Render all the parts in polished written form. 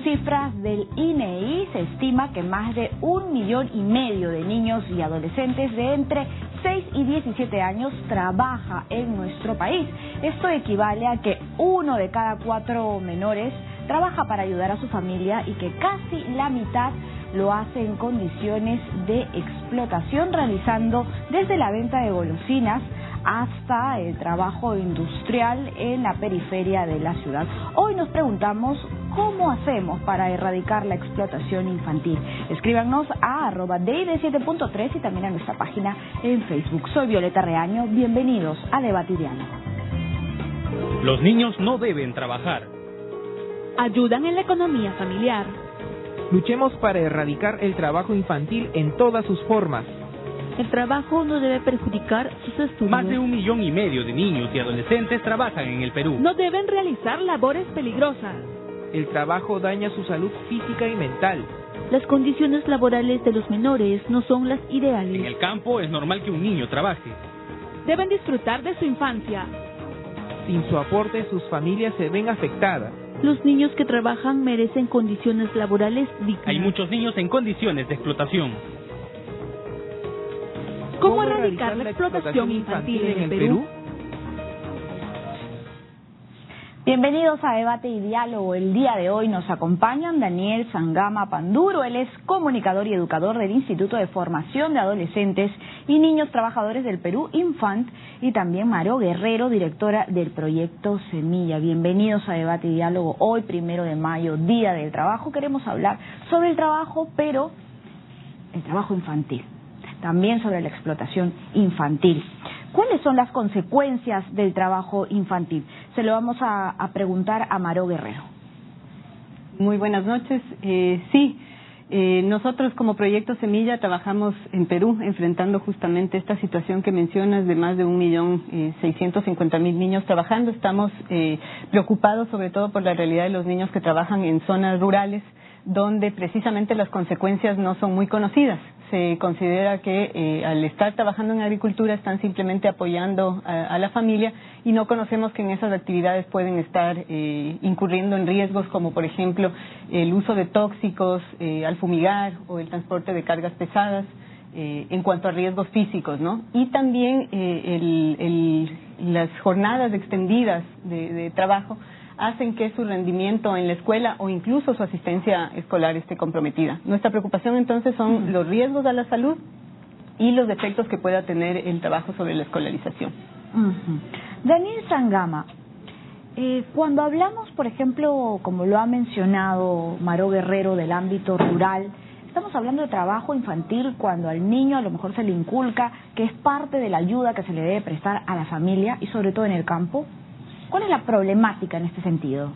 cifras del INEI, se estima que más de 1,5 millones de niños y adolescentes de entre 6 y 17 años trabaja en nuestro país. Esto equivale a que 1 de cada 4 menores trabaja para ayudar a su familia y que casi la mitad lo hace en condiciones de explotación, realizando desde la venta de golosinas hasta el trabajo industrial en la periferia de la ciudad. Hoy nos preguntamos cómo hacemos para erradicar la explotación infantil. Escríbanos a @DID7.3 y también a nuestra página en Facebook. Soy Violeta Reaño, bienvenidos a Debate y Diálogo. Los niños no deben trabajar. Ayudan en la economía familiar. Luchemos para erradicar el trabajo infantil en todas sus formas. El trabajo no debe perjudicar sus estudios. Más de 1,5 millones de niños y adolescentes trabajan en el Perú. No deben realizar labores peligrosas. El trabajo daña su salud física y mental. Las condiciones laborales de los menores no son las ideales. En el campo es normal que un niño trabaje. Deben disfrutar de su infancia. Sin su aporte, sus familias se ven afectadas. Los niños que trabajan merecen condiciones laborales dignas. Hay muchos niños en condiciones de explotación. ¿Cómo erradicar la explotación infantil en el Perú? Bienvenidos a Debate y Diálogo. El día de hoy nos acompañan Daniel Sangama Panduro. Él es comunicador y educador del Instituto de Formación de Adolescentes y Niños Trabajadores del Perú, Infant, y también Maró Guerrero, directora del proyecto Semilla. Bienvenidos a Debate y Diálogo. Hoy, 1 de mayo, Día del Trabajo. Queremos hablar sobre el trabajo, pero el trabajo infantil. También sobre la explotación infantil. ¿Cuáles son las consecuencias del trabajo infantil? Se lo vamos a preguntar a Maró Guerrero. Muy buenas noches. Nosotros como Proyecto Semilla trabajamos en Perú enfrentando justamente esta situación que mencionas de más de 1.650.000 niños trabajando. Estamos preocupados sobre todo por la realidad de los niños que trabajan en zonas rurales, donde precisamente las consecuencias no son muy conocidas. Se considera que al estar trabajando en agricultura están simplemente apoyando a la familia y no conocemos que en esas actividades pueden estar incurriendo en riesgos como por ejemplo el uso de tóxicos al fumigar o el transporte de cargas pesadas en cuanto a riesgos físicos, ¿no? Y también las jornadas extendidas de trabajo hacen que su rendimiento en la escuela o incluso su asistencia escolar esté comprometida. Nuestra preocupación entonces son los riesgos a la salud y los efectos que pueda tener el trabajo sobre la escolarización. Daniel Sangama, cuando hablamos, por ejemplo, como lo ha mencionado Maró Guerrero, del ámbito rural, estamos hablando de trabajo infantil cuando al niño a lo mejor se le inculca que es parte de la ayuda que se le debe prestar a la familia y sobre todo en el campo. ¿Cuál es la problemática en este sentido?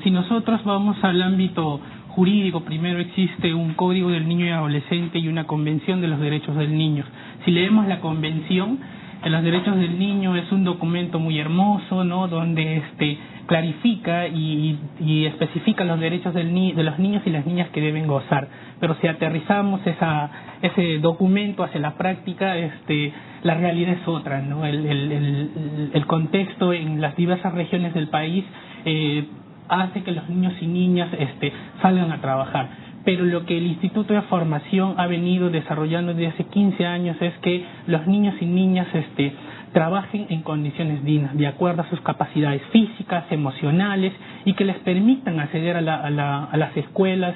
Si nosotros vamos al ámbito jurídico, primero existe un Código del Niño y Adolescente y una Convención de los Derechos del Niño. Si leemos la Convención de los Derechos del Niño, es un documento muy hermoso, ¿no? Donde clarifica y especifica los derechos de los niños y las niñas que deben gozar. Pero si aterrizamos ese documento hacia la práctica, la realidad es otra, ¿no? El contexto en las diversas regiones del país hace que los niños y niñas salgan a trabajar. Pero lo que el Instituto de Formación ha venido desarrollando desde hace 15 años es que los niños y niñas trabajen en condiciones dignas, de acuerdo a sus capacidades físicas, emocionales, y que les permitan acceder a las escuelas,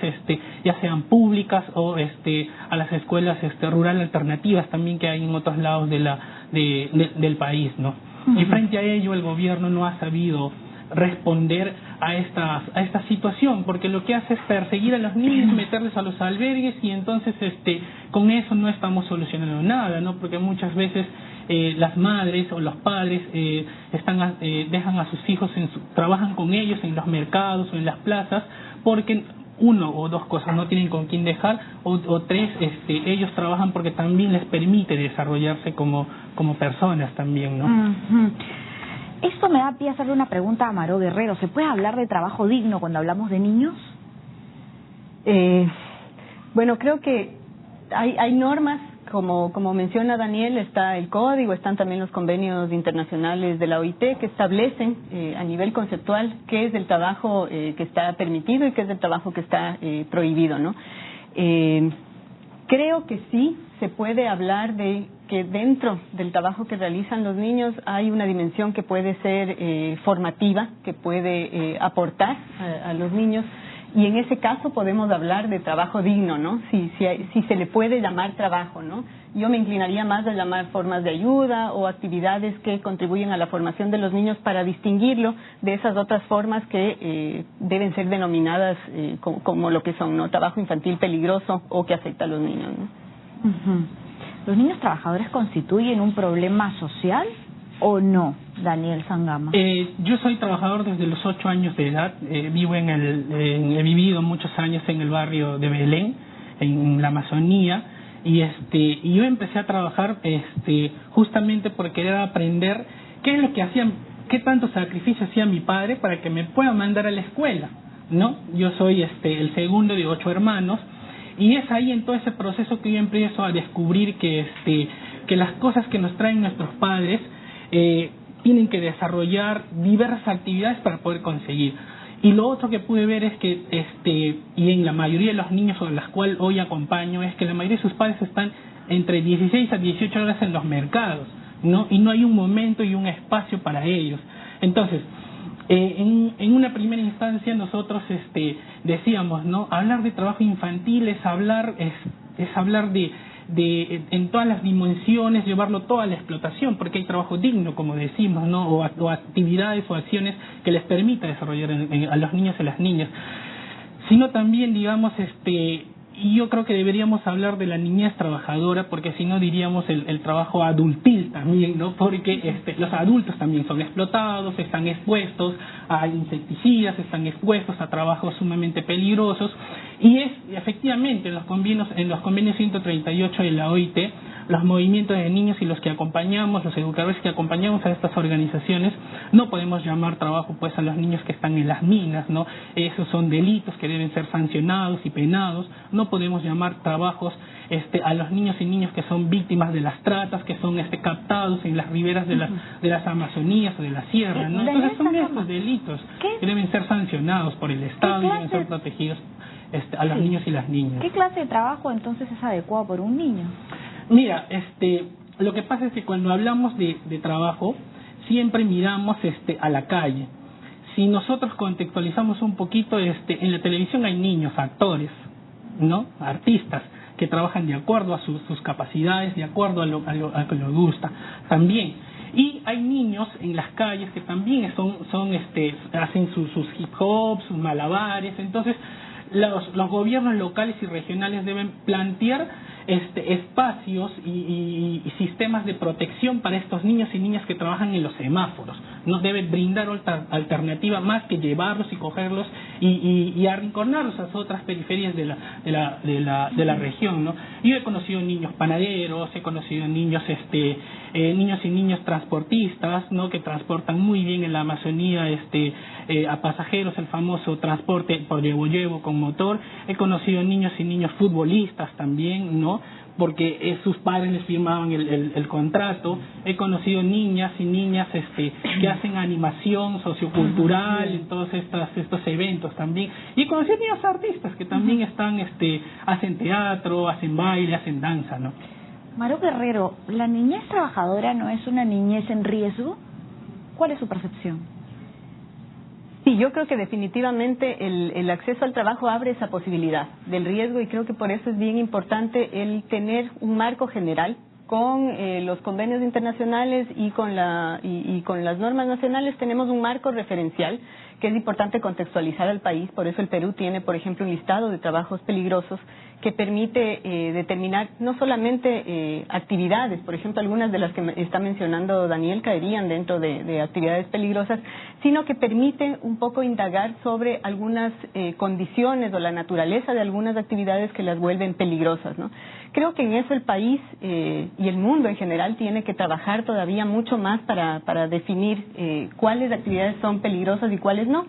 ya sean públicas o a las escuelas rurales alternativas también que hay en otros lados del país, ¿no? Y frente a ello el gobierno no ha sabido responder a esta situación, porque lo que hace es perseguir a los niños, meterles a los albergues, y entonces con eso no estamos solucionando nada, ¿no? Porque muchas veces las madres o los padres dejan a sus hijos, trabajan con ellos en los mercados o en las plazas, porque uno o dos cosas, no tienen con quién dejar, o tres, ellos trabajan porque también les permite desarrollarse como personas también, ¿no? Esto me da pie a hacerle una pregunta a Maró Guerrero. ¿Se puede hablar de trabajo digno cuando hablamos de niños? Bueno, creo que hay normas como menciona Daniel, está el código, están también los convenios internacionales de la OIT que establecen a nivel conceptual qué es el trabajo que está permitido y qué es el trabajo que está prohibido, ¿no? Creo que sí se puede hablar de que dentro del trabajo que realizan los niños hay una dimensión que puede ser formativa, que puede aportar a los niños. Y en ese caso podemos hablar de trabajo digno, ¿no? Si se le puede llamar trabajo, ¿no? Yo me inclinaría más a llamar formas de ayuda o actividades que contribuyen a la formación de los niños para distinguirlo de esas otras formas que deben ser denominadas como lo que son, ¿no? Trabajo infantil peligroso o que afecta a los niños, ¿no? ¿Los niños trabajadores constituyen un problema social o no, Daniel Sangama? Yo soy trabajador desde los 8 años de edad. He vivido muchos años en el barrio de Belén, en la Amazonía, y yo empecé a trabajar justamente por querer aprender qué es lo que hacían, qué tanto sacrificio hacía mi padre para que me pueda mandar a la escuela, ¿no? Yo soy el segundo de 8 hermanos, y es ahí en todo ese proceso que yo empiezo a descubrir que las cosas que nos traen nuestros padres tienen que desarrollar diversas actividades para poder conseguir. Y lo otro que pude ver es que, y en la mayoría de los niños a los cuales hoy acompaño, es que la mayoría de sus padres están entre 16 a 18 horas en los mercados, ¿no? Y no hay un momento y un espacio para ellos. Entonces, en una primera instancia nosotros decíamos, ¿no? Hablar de trabajo infantil es hablar de en todas las dimensiones, llevarlo todo a la explotación, porque hay trabajo digno, como decimos, ¿no? O actividades o acciones que les permita desarrollar a los niños y a las niñas, sino también, digamos, y yo creo que deberíamos hablar de la niñez trabajadora, porque si no diríamos el trabajo adultil también, ¿no? Porque los adultos también son explotados, están expuestos a insecticidas, están expuestos a trabajos sumamente peligrosos, y es efectivamente en los convenios 138 de la OIT, los movimientos de niños y los que acompañamos, los educadores que acompañamos a estas organizaciones, no podemos llamar trabajo pues a los niños que están en las minas, ¿no? Esos son delitos que deben ser sancionados y penados. No podemos llamar trabajos a los niños y niñas que son víctimas de las tratas, que son captados en las riberas de las Amazonías o de la sierra, ¿no? Entonces son estos delitos que deben ser sancionados por el Estado y deben ser protegidos a los niños y las niñas. ¿Qué clase de trabajo entonces es adecuado por un niño? Mira, lo que pasa es que cuando hablamos de trabajo, siempre miramos a la calle. Si nosotros contextualizamos un poquito, en la televisión hay niños, actores, ¿no? Artistas que trabajan de acuerdo a sus capacidades, de acuerdo a lo que les gusta también. Y hay niños en las calles que también hacen sus hip hop, sus malabares. Entonces los gobiernos locales y regionales deben plantear espacios y sistemas de protección para estos niños y niñas que trabajan en los semáforos. No deben brindar otra alternativa más que llevarlos y cogerlos y arrinconarlos a otras periferias de la región, ¿no? Yo he conocido niños panaderos, he conocido niños niños y niñas transportistas, ¿no? Que transportan muy bien en la Amazonía a pasajeros, el famoso transporte por llevo con motor. He conocido niños y niñas futbolistas también, ¿no? Porque sus padres les firmaban el contrato. He conocido niñas y niñas que hacen animación sociocultural en todos estos eventos también. Y he conocido niños artistas que también hacen teatro, hacen baile, hacen danza, ¿no? Maru Guerrero, ¿la niñez trabajadora no es una niñez en riesgo? ¿Cuál es su percepción? Sí, yo creo que definitivamente el acceso al trabajo abre esa posibilidad del riesgo, y creo que por eso es bien importante el tener un marco general con los convenios internacionales y con las normas nacionales. Tenemos un marco referencial que es importante contextualizar al país. Por eso el Perú tiene, por ejemplo, un listado de trabajos peligrosos que permite determinar no solamente actividades, por ejemplo, algunas de las que está mencionando Daniel caerían dentro de actividades peligrosas, sino que permite un poco indagar sobre algunas condiciones o la naturaleza de algunas actividades que las vuelven peligrosas, ¿no? Creo que en eso el país y el mundo en general tiene que trabajar todavía mucho más para definir cuáles actividades son peligrosas y cuáles no.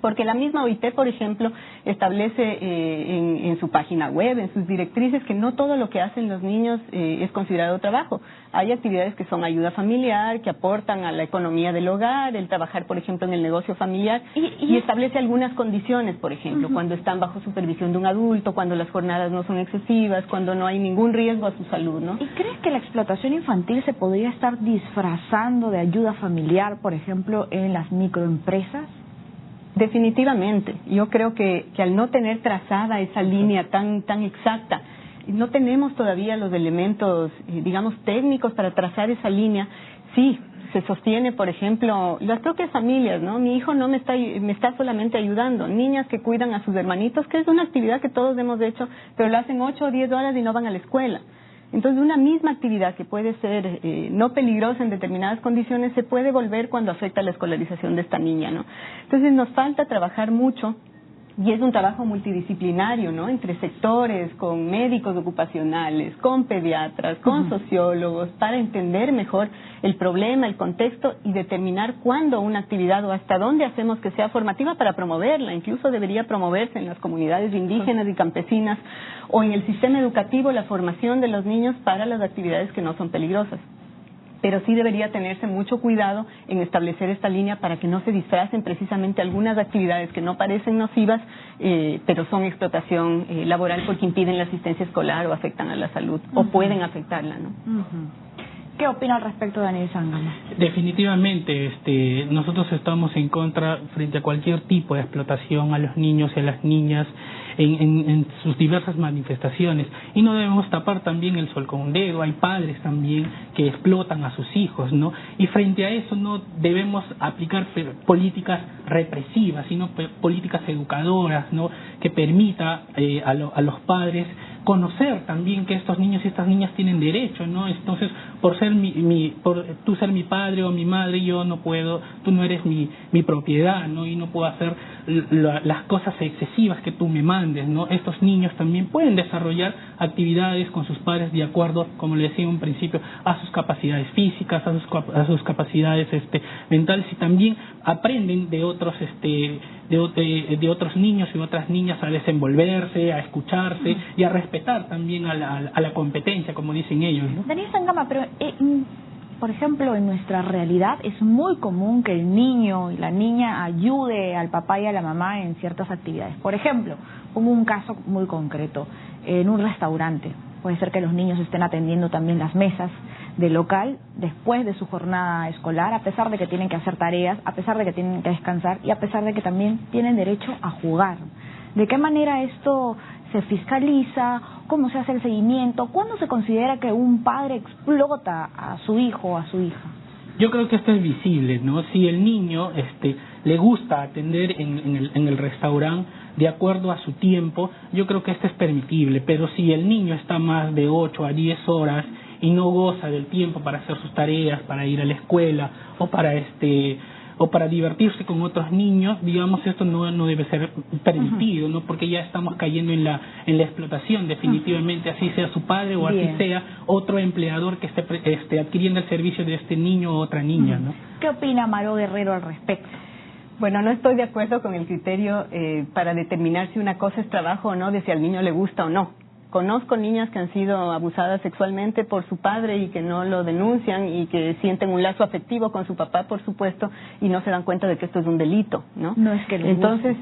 Porque la misma OIT, por ejemplo, establece en su página web, en sus directrices, que no todo lo que hacen los niños es considerado trabajo. Hay actividades que son ayuda familiar, que aportan a la economía del hogar, el trabajar, por ejemplo, en el negocio familiar, y establece algunas condiciones, por ejemplo, cuando están bajo supervisión de un adulto, cuando las jornadas no son excesivas, cuando no hay ningún riesgo a su salud, ¿no? ¿Y crees que la explotación infantil se podría estar disfrazando de ayuda familiar, por ejemplo, en las microempresas? Definitivamente. Yo creo que al no tener trazada esa línea tan exacta, no tenemos todavía los elementos, digamos, técnicos para trazar esa línea. Sí, se sostiene, por ejemplo, las propias familias, ¿no? Mi hijo no me está solamente ayudando. Niñas que cuidan a sus hermanitos, que es una actividad que todos hemos hecho, pero lo hacen 8 o 10 horas y no van a la escuela. Entonces, una misma actividad que puede ser no peligrosa en determinadas condiciones se puede volver cuando afecta la escolarización de esta niña, ¿no? Entonces, nos falta trabajar mucho. Y es un trabajo multidisciplinario, ¿no? Entre sectores, con médicos ocupacionales, con pediatras, con sociólogos, para entender mejor el problema, el contexto y determinar cuándo una actividad o hasta dónde hacemos que sea formativa para promoverla. Incluso debería promoverse en las comunidades indígenas y campesinas o en el sistema educativo la formación de los niños para las actividades que no son peligrosas. Pero sí debería tenerse mucho cuidado en establecer esta línea para que no se disfracen precisamente algunas actividades que no parecen nocivas, pero son explotación laboral porque impiden la asistencia escolar o afectan a la salud, o pueden afectarla, ¿no? ¿Qué opina al respecto Daniel Zángama? Definitivamente, nosotros estamos en contra frente a cualquier tipo de explotación a los niños y a las niñas en sus diversas manifestaciones, y no debemos tapar también el sol con un dedo. Hay padres también que explotan a sus hijos, ¿no? Y frente a eso no debemos aplicar políticas represivas, sino políticas educadoras, ¿no? Que permita a los padres conocer también que estos niños y estas niñas tienen derecho, ¿no? Entonces, por tú ser mi padre o mi madre, yo no puedo, tú no eres mi propiedad, ¿no? Y no puedo hacer las cosas excesivas que tú me mandes, ¿no? Estos niños también pueden desarrollar actividades con sus padres de acuerdo, como le decía en un principio, a sus capacidades físicas, a sus capacidades mentales, y también aprenden de otros de otros niños y otras niñas a desenvolverse, a escucharse y a respetar también a la competencia, como dicen ellos, ¿no? Daniel Zángama, pero por ejemplo, en nuestra realidad es muy común que el niño y la niña ayude al papá y a la mamá en ciertas actividades. Por ejemplo, pongo un caso muy concreto, en un restaurante. Puede ser que los niños estén atendiendo también las mesas del local después de su jornada escolar, a pesar de que tienen que hacer tareas, a pesar de que tienen que descansar y a pesar de que también tienen derecho a jugar. ¿De qué manera esto se fiscaliza? ¿Cómo se hace el seguimiento? ¿Cuándo se considera que un padre explota a su hijo o a su hija? Yo creo que esto es visible, ¿no? Si el niño le gusta atender en el restaurante de acuerdo a su tiempo, yo creo que esto es permitible. Pero si el niño está más de 8 a 10 horas y no goza del tiempo para hacer sus tareas, para ir a la escuela o para divertirse con otros niños, digamos, esto no debe ser permitido, ¿no? Porque ya estamos cayendo en la explotación, definitivamente, así sea su padre o así sea otro empleador que esté adquiriendo el servicio de este niño o otra niña, ¿no? ¿Qué opina Maró Guerrero al respecto? Bueno, no estoy de acuerdo con el criterio para determinar si una cosa es trabajo o no, de si al niño le gusta o no. Conozco niñas que han sido abusadas sexualmente por su padre y que no lo denuncian y que sienten un lazo afectivo con su papá, por supuesto, y no se dan cuenta de que esto es un delito, ¿no? No es que les Entonces,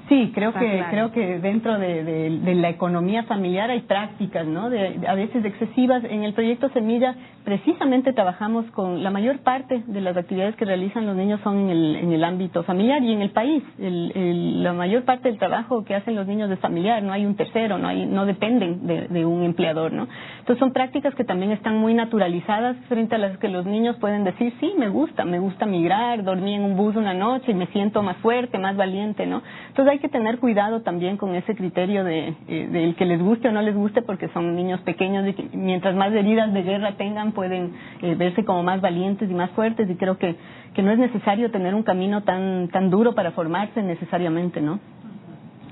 sí, creo claro. que dentro de la economía familiar hay prácticas, ¿no? A veces excesivas. En el proyecto Semilla precisamente trabajamos con la mayor parte de las actividades que realizan los niños son en el ámbito familiar y en el país. La mayor parte del trabajo que hacen los niños es familiar, no hay un tercero, no dependen de un empleador, ¿no? Entonces son prácticas que también están muy naturalizadas frente a las que los niños pueden decir, sí, me gusta migrar, dormí en un bus una noche y me siento más fuerte, más valiente, ¿no? Entonces hay que tener cuidado también con ese criterio del que les guste o no les guste, porque son niños pequeños y que mientras más heridas de guerra tengan pueden verse como más valientes y más fuertes, y creo que no es necesario tener un camino tan duro para formarse necesariamente, ¿no?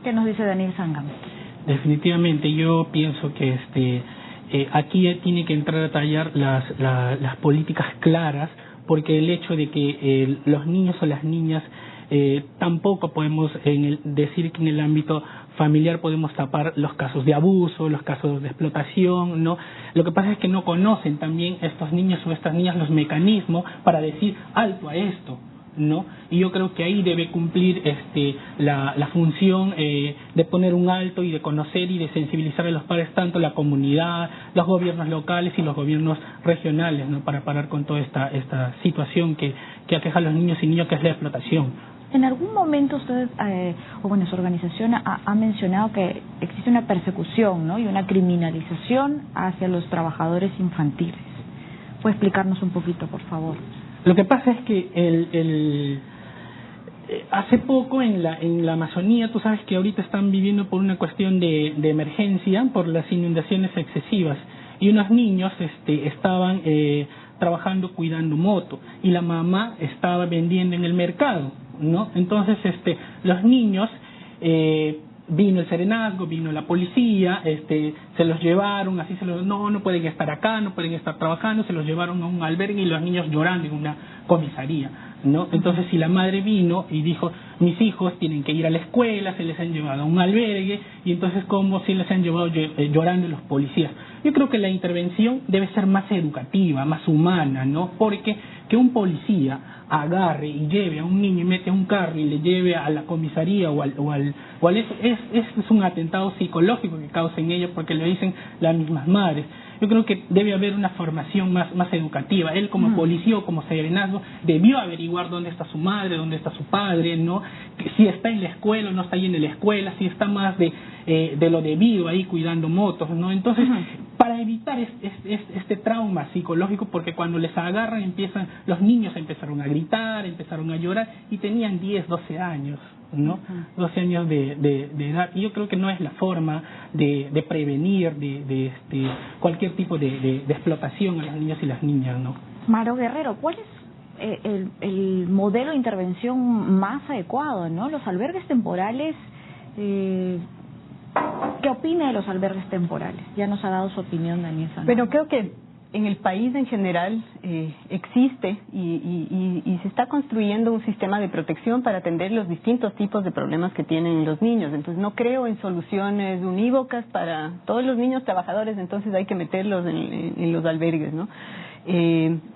¿Qué nos dice Daniel Zángama? Definitivamente yo pienso que aquí tiene que entrar a tallar las políticas claras, porque el hecho de que los niños o las niñas Tampoco podemos decir que en el ámbito familiar podemos tapar los casos de abuso, los casos de explotación, ¿no? Lo que pasa es que no conocen también estos niños o estas niñas los mecanismos para decir alto a esto, ¿no? Y yo creo que ahí debe cumplir la función de poner un alto y de conocer y de sensibilizar a los padres, tanto la comunidad, los gobiernos locales y los gobiernos regionales, ¿no? Para parar con toda esta situación que aqueja a los niños y niñas, que es la explotación. En algún momento usted, o bueno, su organización ha mencionado que existe una persecución, ¿no? Y una criminalización hacia los trabajadores infantiles. ¿Puede explicarnos un poquito, por favor? Lo que pasa es que hace poco en la Amazonía, tú sabes que ahorita están viviendo por una cuestión de emergencia, por las inundaciones excesivas, y unos niños estaban trabajando cuidando moto, y la mamá estaba vendiendo en el mercado, ¿no? Entonces los niños, vino el serenazgo, vino la policía, se los llevaron, no pueden estar acá, no pueden estar trabajando, se los llevaron a un albergue y los niños llorando en una comisaría, ¿no? Entonces si la madre vino y dijo, mis hijos tienen que ir a la escuela, se les han llevado a un albergue, y entonces como si les han llevado llorando los policías. Yo creo que la intervención debe ser más educativa, más humana, ¿no? Porque que un policía agarre y lleve a un niño y mete a un carro y le lleve a la comisaría o al es un atentado psicológico que causa en ellos, porque lo dicen las mismas madres. Yo creo que debe haber una formación más educativa. Él como policía o como serenazgo debió averiguar dónde está su madre, dónde está su padre, ¿no? Si está en la escuela o no está ahí en la escuela, si está más de lo debido ahí cuidando motos, ¿no? Entonces, para evitar este trauma psicológico, porque cuando les agarran los niños empezaron a gritar, empezaron a llorar y tenían 10, 12 años, ¿no? 12 años de edad, y yo creo que no es la forma de prevenir de cualquier tipo de explotación a los niños y las niñas, ¿no? Maro Guerrero, ¿cuál es el modelo de intervención más adecuado, ¿no? Los albergues temporales, ¿qué opina de los albergues temporales? Ya nos ha dado su opinión Daniel Sanabria. Pero creo que en el país en general existe y se está construyendo un sistema de protección para atender los distintos tipos de problemas que tienen los niños. Entonces no creo en soluciones unívocas para todos los niños trabajadores, entonces hay que meterlos en los albergues, ¿no?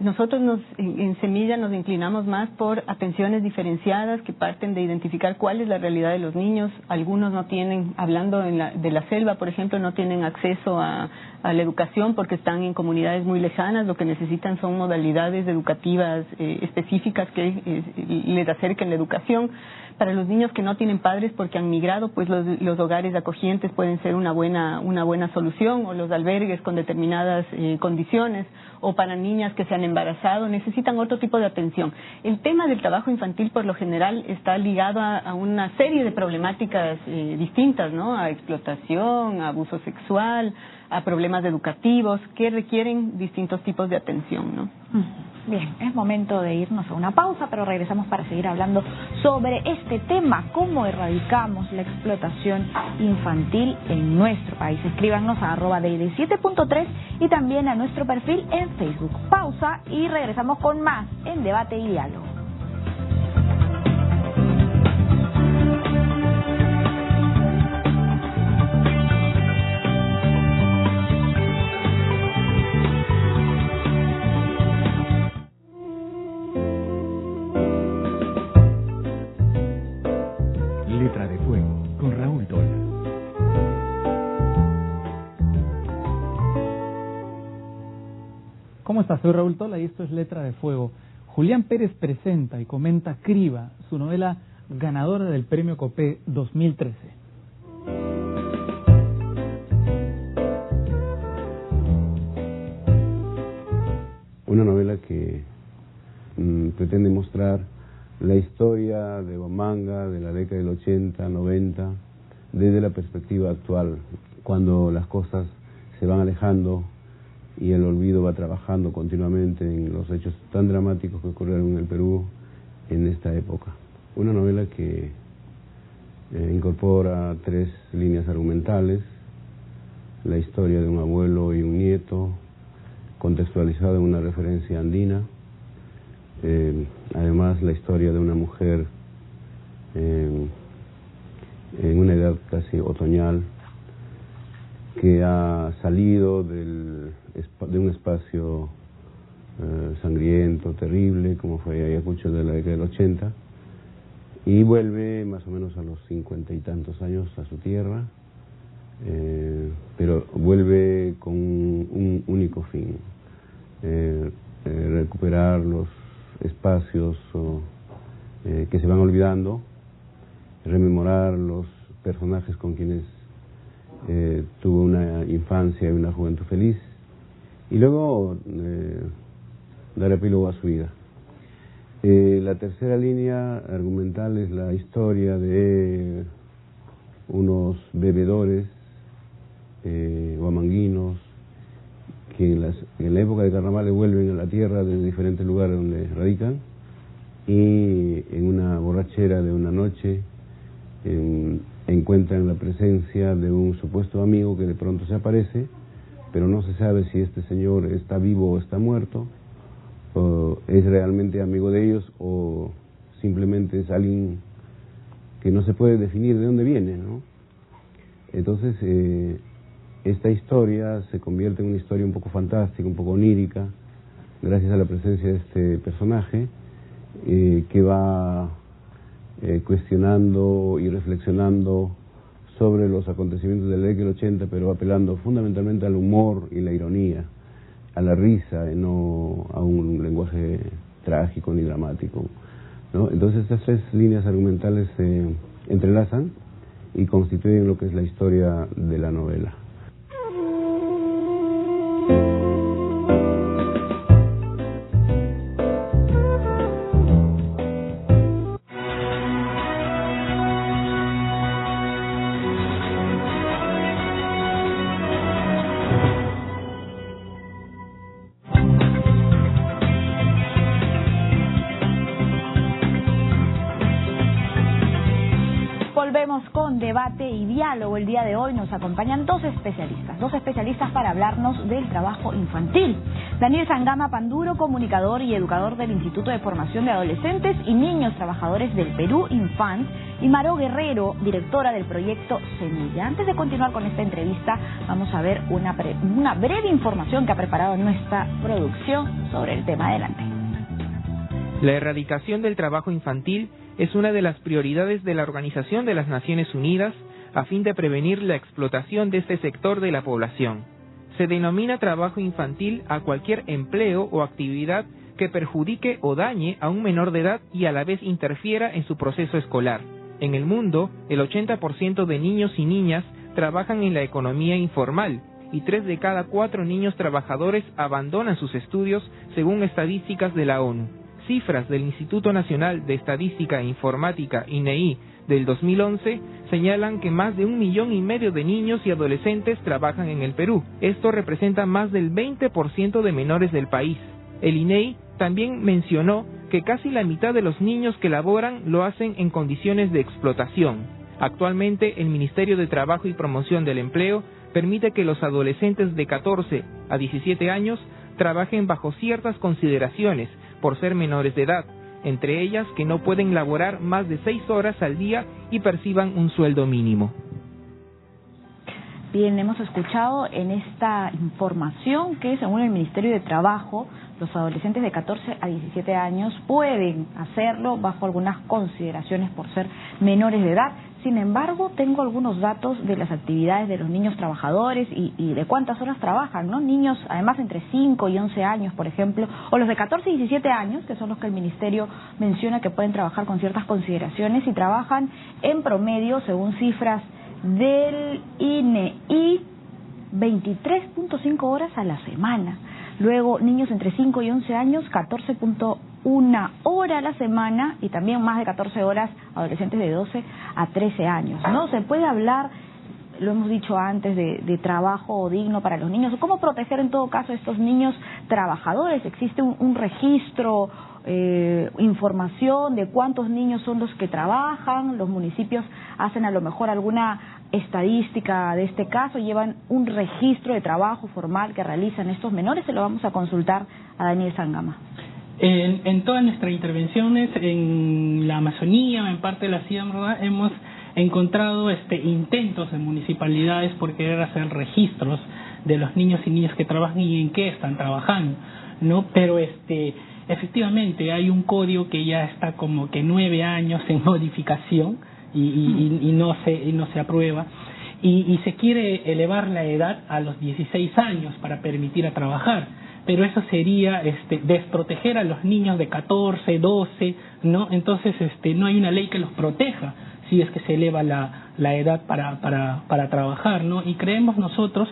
Nosotros en Semilla nos inclinamos más por atenciones diferenciadas que parten de identificar cuál es la realidad de los niños. Algunos no tienen, hablando de la selva, por ejemplo, no tienen acceso a la educación porque están en comunidades muy lejanas. Lo que necesitan son modalidades educativas específicas que les acerquen la educación. Para los niños que no tienen padres porque han migrado, pues los hogares acogientes pueden ser una buena solución, o los albergues con determinadas condiciones, o para niñas que se han embarazado, necesitan otro tipo de atención. El tema del trabajo infantil por lo general está ligado a una serie de problemáticas distintas, ¿no? A explotación, a abuso sexual, a problemas educativos que requieren distintos tipos de atención, ¿no? Bien, es momento de irnos a una pausa, pero regresamos para seguir hablando sobre este tema, cómo erradicamos la explotación infantil en nuestro país. Escríbanos a @DD7.3 y también a nuestro perfil en Facebook. Pausa y regresamos con más en Debate y Diálogo. Letra de Fuego, con Raúl Tola. ¿Cómo estás? Soy Raúl Tola y esto es Letra de Fuego. Julián Pérez presenta y comenta Criba, su novela ganadora del Premio Copé 2013. Una novela que pretende mostrar la historia de Huamanga de la década del 80, 90, desde la perspectiva actual, cuando las cosas se van alejando y el olvido va trabajando continuamente en los hechos tan dramáticos que ocurrieron en el Perú en esta época. Una novela que incorpora 3 líneas argumentales: la historia de un abuelo y un nieto, contextualizada en una referencia andina, además la historia de una mujer en una edad casi otoñal, que ha salido de un espacio sangriento, terrible, como fue Ayacucho de la década del 80, y vuelve más o menos a los 50 y tantos años a su tierra, pero vuelve con un único fin, recuperar los espacios que se van olvidando, rememorar los personajes con quienes tuvo una infancia y una juventud feliz, y luego dar epílogo a su vida. La tercera línea argumental es la historia de unos bebedores huamanguinos que en la época de carnavales vuelven a la tierra de diferentes lugares donde radican, y en una borrachera de una noche encuentran la presencia de un supuesto amigo que de pronto se aparece, pero no se sabe si este señor está vivo o está muerto, o es realmente amigo de ellos, o simplemente es alguien que no se puede definir de dónde viene, ¿no? Entonces, esta historia se convierte en una historia un poco fantástica, un poco onírica, gracias a la presencia de este personaje, que va cuestionando y reflexionando sobre los acontecimientos de la década del 80, pero apelando fundamentalmente al humor y la ironía, a la risa, y no a un lenguaje trágico ni dramático, ¿no? Entonces estas tres líneas argumentales se entrelazan y constituyen lo que es la historia de la novela. Volvemos con debate y diálogo. El día de hoy nos acompañan dos especialistas para hablarnos del trabajo infantil. Daniel Sangama Panduro, comunicador y educador del Instituto de Formación de Adolescentes y Niños Trabajadores del Perú, Infant, y Maró Guerrero, directora del proyecto Semilla. Antes de continuar con esta entrevista, vamos a ver una breve información que ha preparado nuestra producción sobre el tema. Adelante. La erradicación del trabajo infantil es una de las prioridades de la Organización de las Naciones Unidas a fin de prevenir la explotación de este sector de la población. Se denomina trabajo infantil a cualquier empleo o actividad que perjudique o dañe a un menor de edad y a la vez interfiera en su proceso escolar. En el mundo, el 80% de niños y niñas trabajan en la economía informal y 3 de cada 4 niños trabajadores abandonan sus estudios según estadísticas de la ONU. Cifras del Instituto Nacional de Estadística e Informática, INEI, del 2011, señalan que más de 1,5 millones de niños y adolescentes trabajan en el Perú. Esto representa más del 20% de menores del país. El INEI también mencionó que casi la mitad de los niños que laboran lo hacen en condiciones de explotación. Actualmente, el Ministerio de Trabajo y Promoción del Empleo permite que los adolescentes de 14 a 17 años trabajen bajo ciertas consideraciones por ser menores de edad, entre ellas que no pueden laborar más de 6 horas al día y perciban un sueldo mínimo. Bien, hemos escuchado en esta información que según el Ministerio de Trabajo, los adolescentes de 14 a 17 años pueden hacerlo bajo algunas consideraciones por ser menores de edad. Sin embargo, tengo algunos datos de las actividades de los niños trabajadores y de cuántas horas trabajan, ¿no? Niños, además, entre 5 y 11 años, por ejemplo, o los de 14 y 17 años, que son los que el Ministerio menciona que pueden trabajar con ciertas consideraciones, y trabajan en promedio, según cifras del INEI, 23.5 horas a la semana. Luego, niños entre 5 y 11 años, 14.1 hora a la semana, y también más de 14 horas adolescentes de 12 a 13 años, ¿no? Se puede hablar, lo hemos dicho antes, de trabajo digno para los niños. ¿Cómo proteger en todo caso a estos niños trabajadores? ¿Existe un registro, información de cuántos niños son los que trabajan? ¿Los municipios hacen a lo mejor alguna estadística de este caso? ¿Llevan un registro de trabajo formal que realizan estos menores? Se lo vamos a consultar a Daniel Sangama. En todas nuestras intervenciones en la Amazonía, en parte de la sierra, hemos encontrado intentos de municipalidades por querer hacer registros de los niños y niñas que trabajan y en qué están trabajando, ¿no? Pero efectivamente hay un código que ya está como que 9 años en modificación y no se aprueba, y se quiere elevar la edad a los 16 años para permitir a trabajar, pero eso sería desproteger a los niños de 14, 12, ¿no? Entonces no hay una ley que los proteja si es que se eleva la edad para trabajar, ¿no? Y creemos nosotros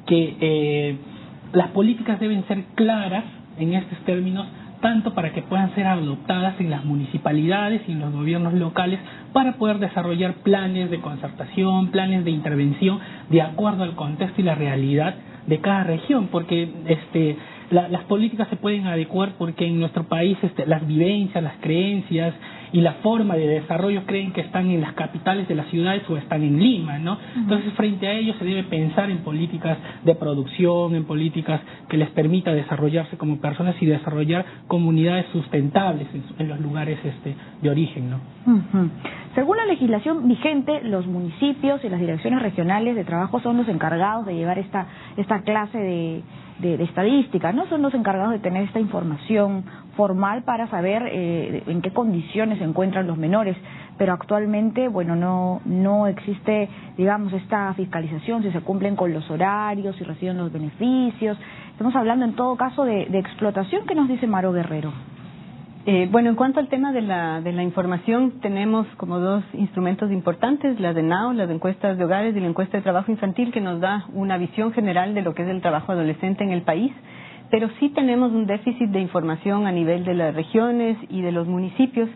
que las políticas deben ser claras en estos términos, tanto para que puedan ser adoptadas en las municipalidades y en los gobiernos locales para poder desarrollar planes de concertación, planes de intervención de acuerdo al contexto y la realidad de cada región, porque las políticas se pueden adecuar porque en nuestro país las vivencias, las creencias y la forma de desarrollo creen que están en las capitales de las ciudades o están en Lima, ¿no? Entonces, frente a ello se debe pensar en políticas de producción, en políticas que les permita desarrollarse como personas y desarrollar comunidades sustentables en los lugares de origen, ¿no? Según la legislación vigente, los municipios y las direcciones regionales de trabajo son los encargados de llevar esta clase de estadística, no son los encargados de tener esta información formal para saber en qué condiciones se encuentran los menores, pero actualmente, bueno, no existe, digamos, esta fiscalización, si se cumplen con los horarios, si reciben los beneficios. Estamos hablando en todo caso de explotación. ¿Qué nos dice Maro Guerrero? Bueno, en cuanto al tema de la información, tenemos como 2 instrumentos importantes, la de NAO, la de encuestas de hogares y la encuesta de trabajo infantil, que nos da una visión general de lo que es el trabajo adolescente en el país, pero sí tenemos un déficit de información a nivel de las regiones y de los municipios,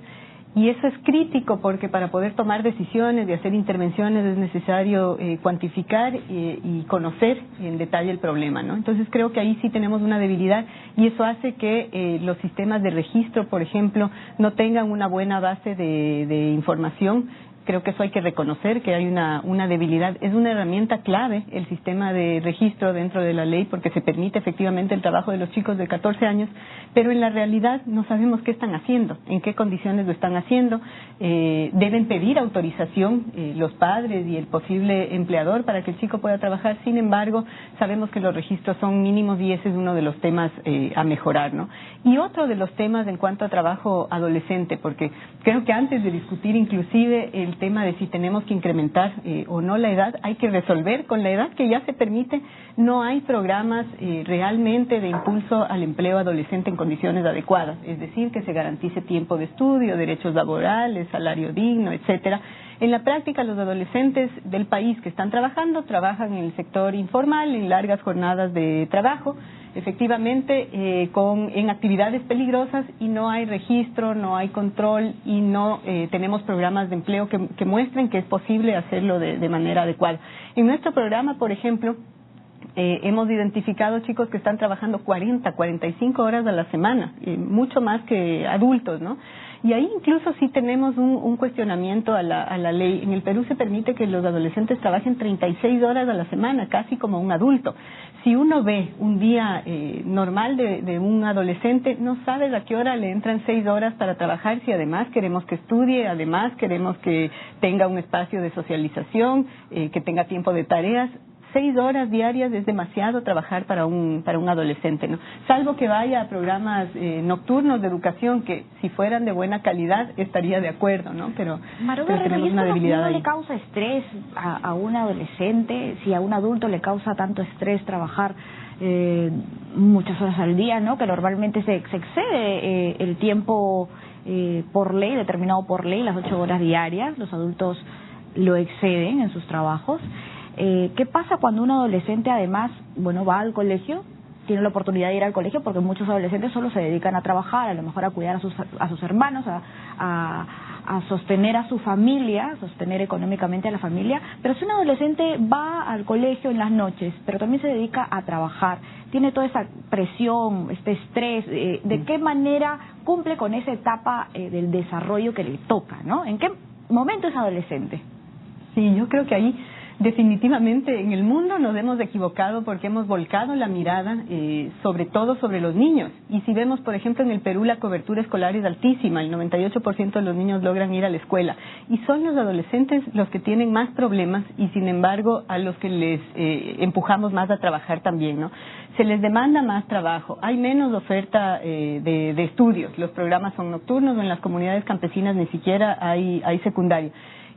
y eso es crítico porque para poder tomar decisiones y hacer intervenciones es necesario cuantificar y conocer en detalle el problema, ¿no? Entonces creo que ahí sí tenemos una debilidad y eso hace que los sistemas de registro, por ejemplo, no tengan una buena base de información. Creo que eso hay que reconocer, que hay una debilidad. Es una herramienta clave el sistema de registro dentro de la ley porque se permite efectivamente el trabajo de los chicos de 14 años, pero en la realidad no sabemos qué están haciendo, en qué condiciones lo están haciendo. Deben pedir autorización los padres y el posible empleador para que el chico pueda trabajar. Sin embargo, sabemos que los registros son mínimos y ese es uno de los temas a mejorar, ¿no? Y otro de los temas en cuanto a trabajo adolescente, porque creo que antes de discutir inclusive el tema de si tenemos que incrementar o no la edad, hay que resolver con la edad que ya se permite. No hay programas realmente de impulso al empleo adolescente en condiciones adecuadas, es decir, que se garantice tiempo de estudio, derechos laborales, salario digno, etcétera. En la práctica, los adolescentes del país que están trabajando, trabajan en el sector informal, en largas jornadas de trabajo, efectivamente en actividades peligrosas y no hay registro, no hay control y no tenemos programas de empleo que muestren que es posible hacerlo de manera adecuada. En nuestro programa, por ejemplo, hemos identificado chicos que están trabajando 45 horas a la semana, mucho más que adultos, ¿no? Y ahí incluso sí tenemos un cuestionamiento a la ley. En el Perú se permite que los adolescentes trabajen 36 horas a la semana, casi como un adulto. Si uno ve un día normal de un adolescente, no sabes a qué hora le entran 6 horas para trabajar, si además queremos que estudie, además queremos que tenga un espacio de socialización, que tenga tiempo de tareas. 6 horas diarias es demasiado trabajar para un adolescente, ¿no? Salvo que vaya a programas nocturnos de educación que si fueran de buena calidad estaría de acuerdo, ¿no? Pero tenemos una debilidad ahí. ¿No le causa estrés a un adolescente? Si a un adulto le causa tanto estrés trabajar muchas horas al día, ¿no? Que normalmente se excede el tiempo por ley, determinado por ley, las 8 horas diarias, los adultos lo exceden en sus trabajos. ¿Qué pasa cuando un adolescente además, bueno, va al colegio, tiene la oportunidad de ir al colegio porque muchos adolescentes solo se dedican a trabajar, a lo mejor a cuidar a sus hermanos, a sostener a su familia, a sostener económicamente a la familia, pero si un adolescente va al colegio en las noches, pero también se dedica a trabajar, tiene toda esa presión, este estrés, ¿de qué manera cumple con esa etapa del desarrollo que le toca, ¿no? ¿En qué momento es adolescente? Sí, yo creo que ahí Definitivamente en el mundo nos hemos equivocado porque hemos volcado la mirada sobre todo sobre los niños. Y si vemos, por ejemplo, en el Perú la cobertura escolar es altísima, el 98% de los niños logran ir a la escuela. Y son los adolescentes los que tienen más problemas y, sin embargo, a los que les empujamos más a trabajar también, ¿no? Se les demanda más trabajo, hay menos oferta de estudios, los programas son nocturnos, en las comunidades campesinas ni siquiera hay secundaria.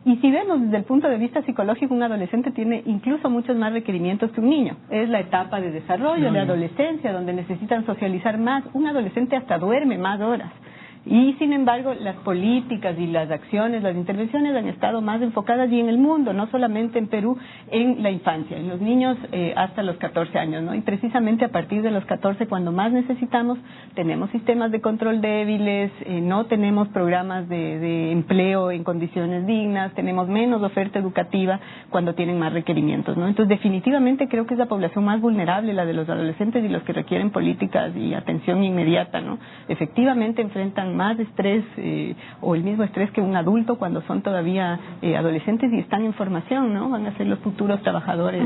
Y si vemos desde el punto de vista psicológico, un adolescente tiene incluso muchos más requerimientos que un niño. Es la etapa de desarrollo, de adolescencia, donde necesitan socializar más. Un adolescente hasta duerme más horas. Y, sin embargo, las políticas y las acciones, las intervenciones han estado más enfocadas y en el mundo, no solamente en Perú, en la infancia, en los niños hasta los 14 años, ¿no? Y precisamente a partir de los 14, cuando más necesitamos, tenemos sistemas de control débiles, no tenemos programas de empleo en condiciones dignas, tenemos menos oferta educativa cuando tienen más requerimientos, ¿no? Entonces, definitivamente creo que es la población más vulnerable, la de los adolescentes y los que requieren políticas y atención inmediata, ¿no? Efectivamente enfrentan más estrés o el mismo estrés que un adulto cuando son todavía adolescentes y están en formación, ¿no? Van a ser los futuros trabajadores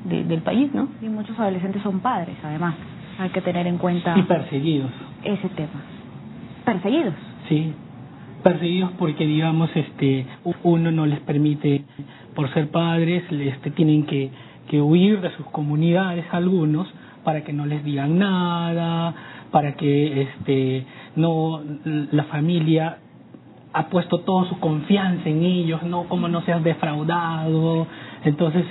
del país, ¿no? Y muchos adolescentes son padres, además. Hay que tener en cuenta... Y perseguidos. Ese tema. ¿Perseguidos? Sí, perseguidos porque, digamos, uno no les permite, por ser padres, tienen que huir de sus comunidades algunos para que no les digan nada, para que no la familia ha puesto toda su confianza en ellos, no, como no seas defraudado, entonces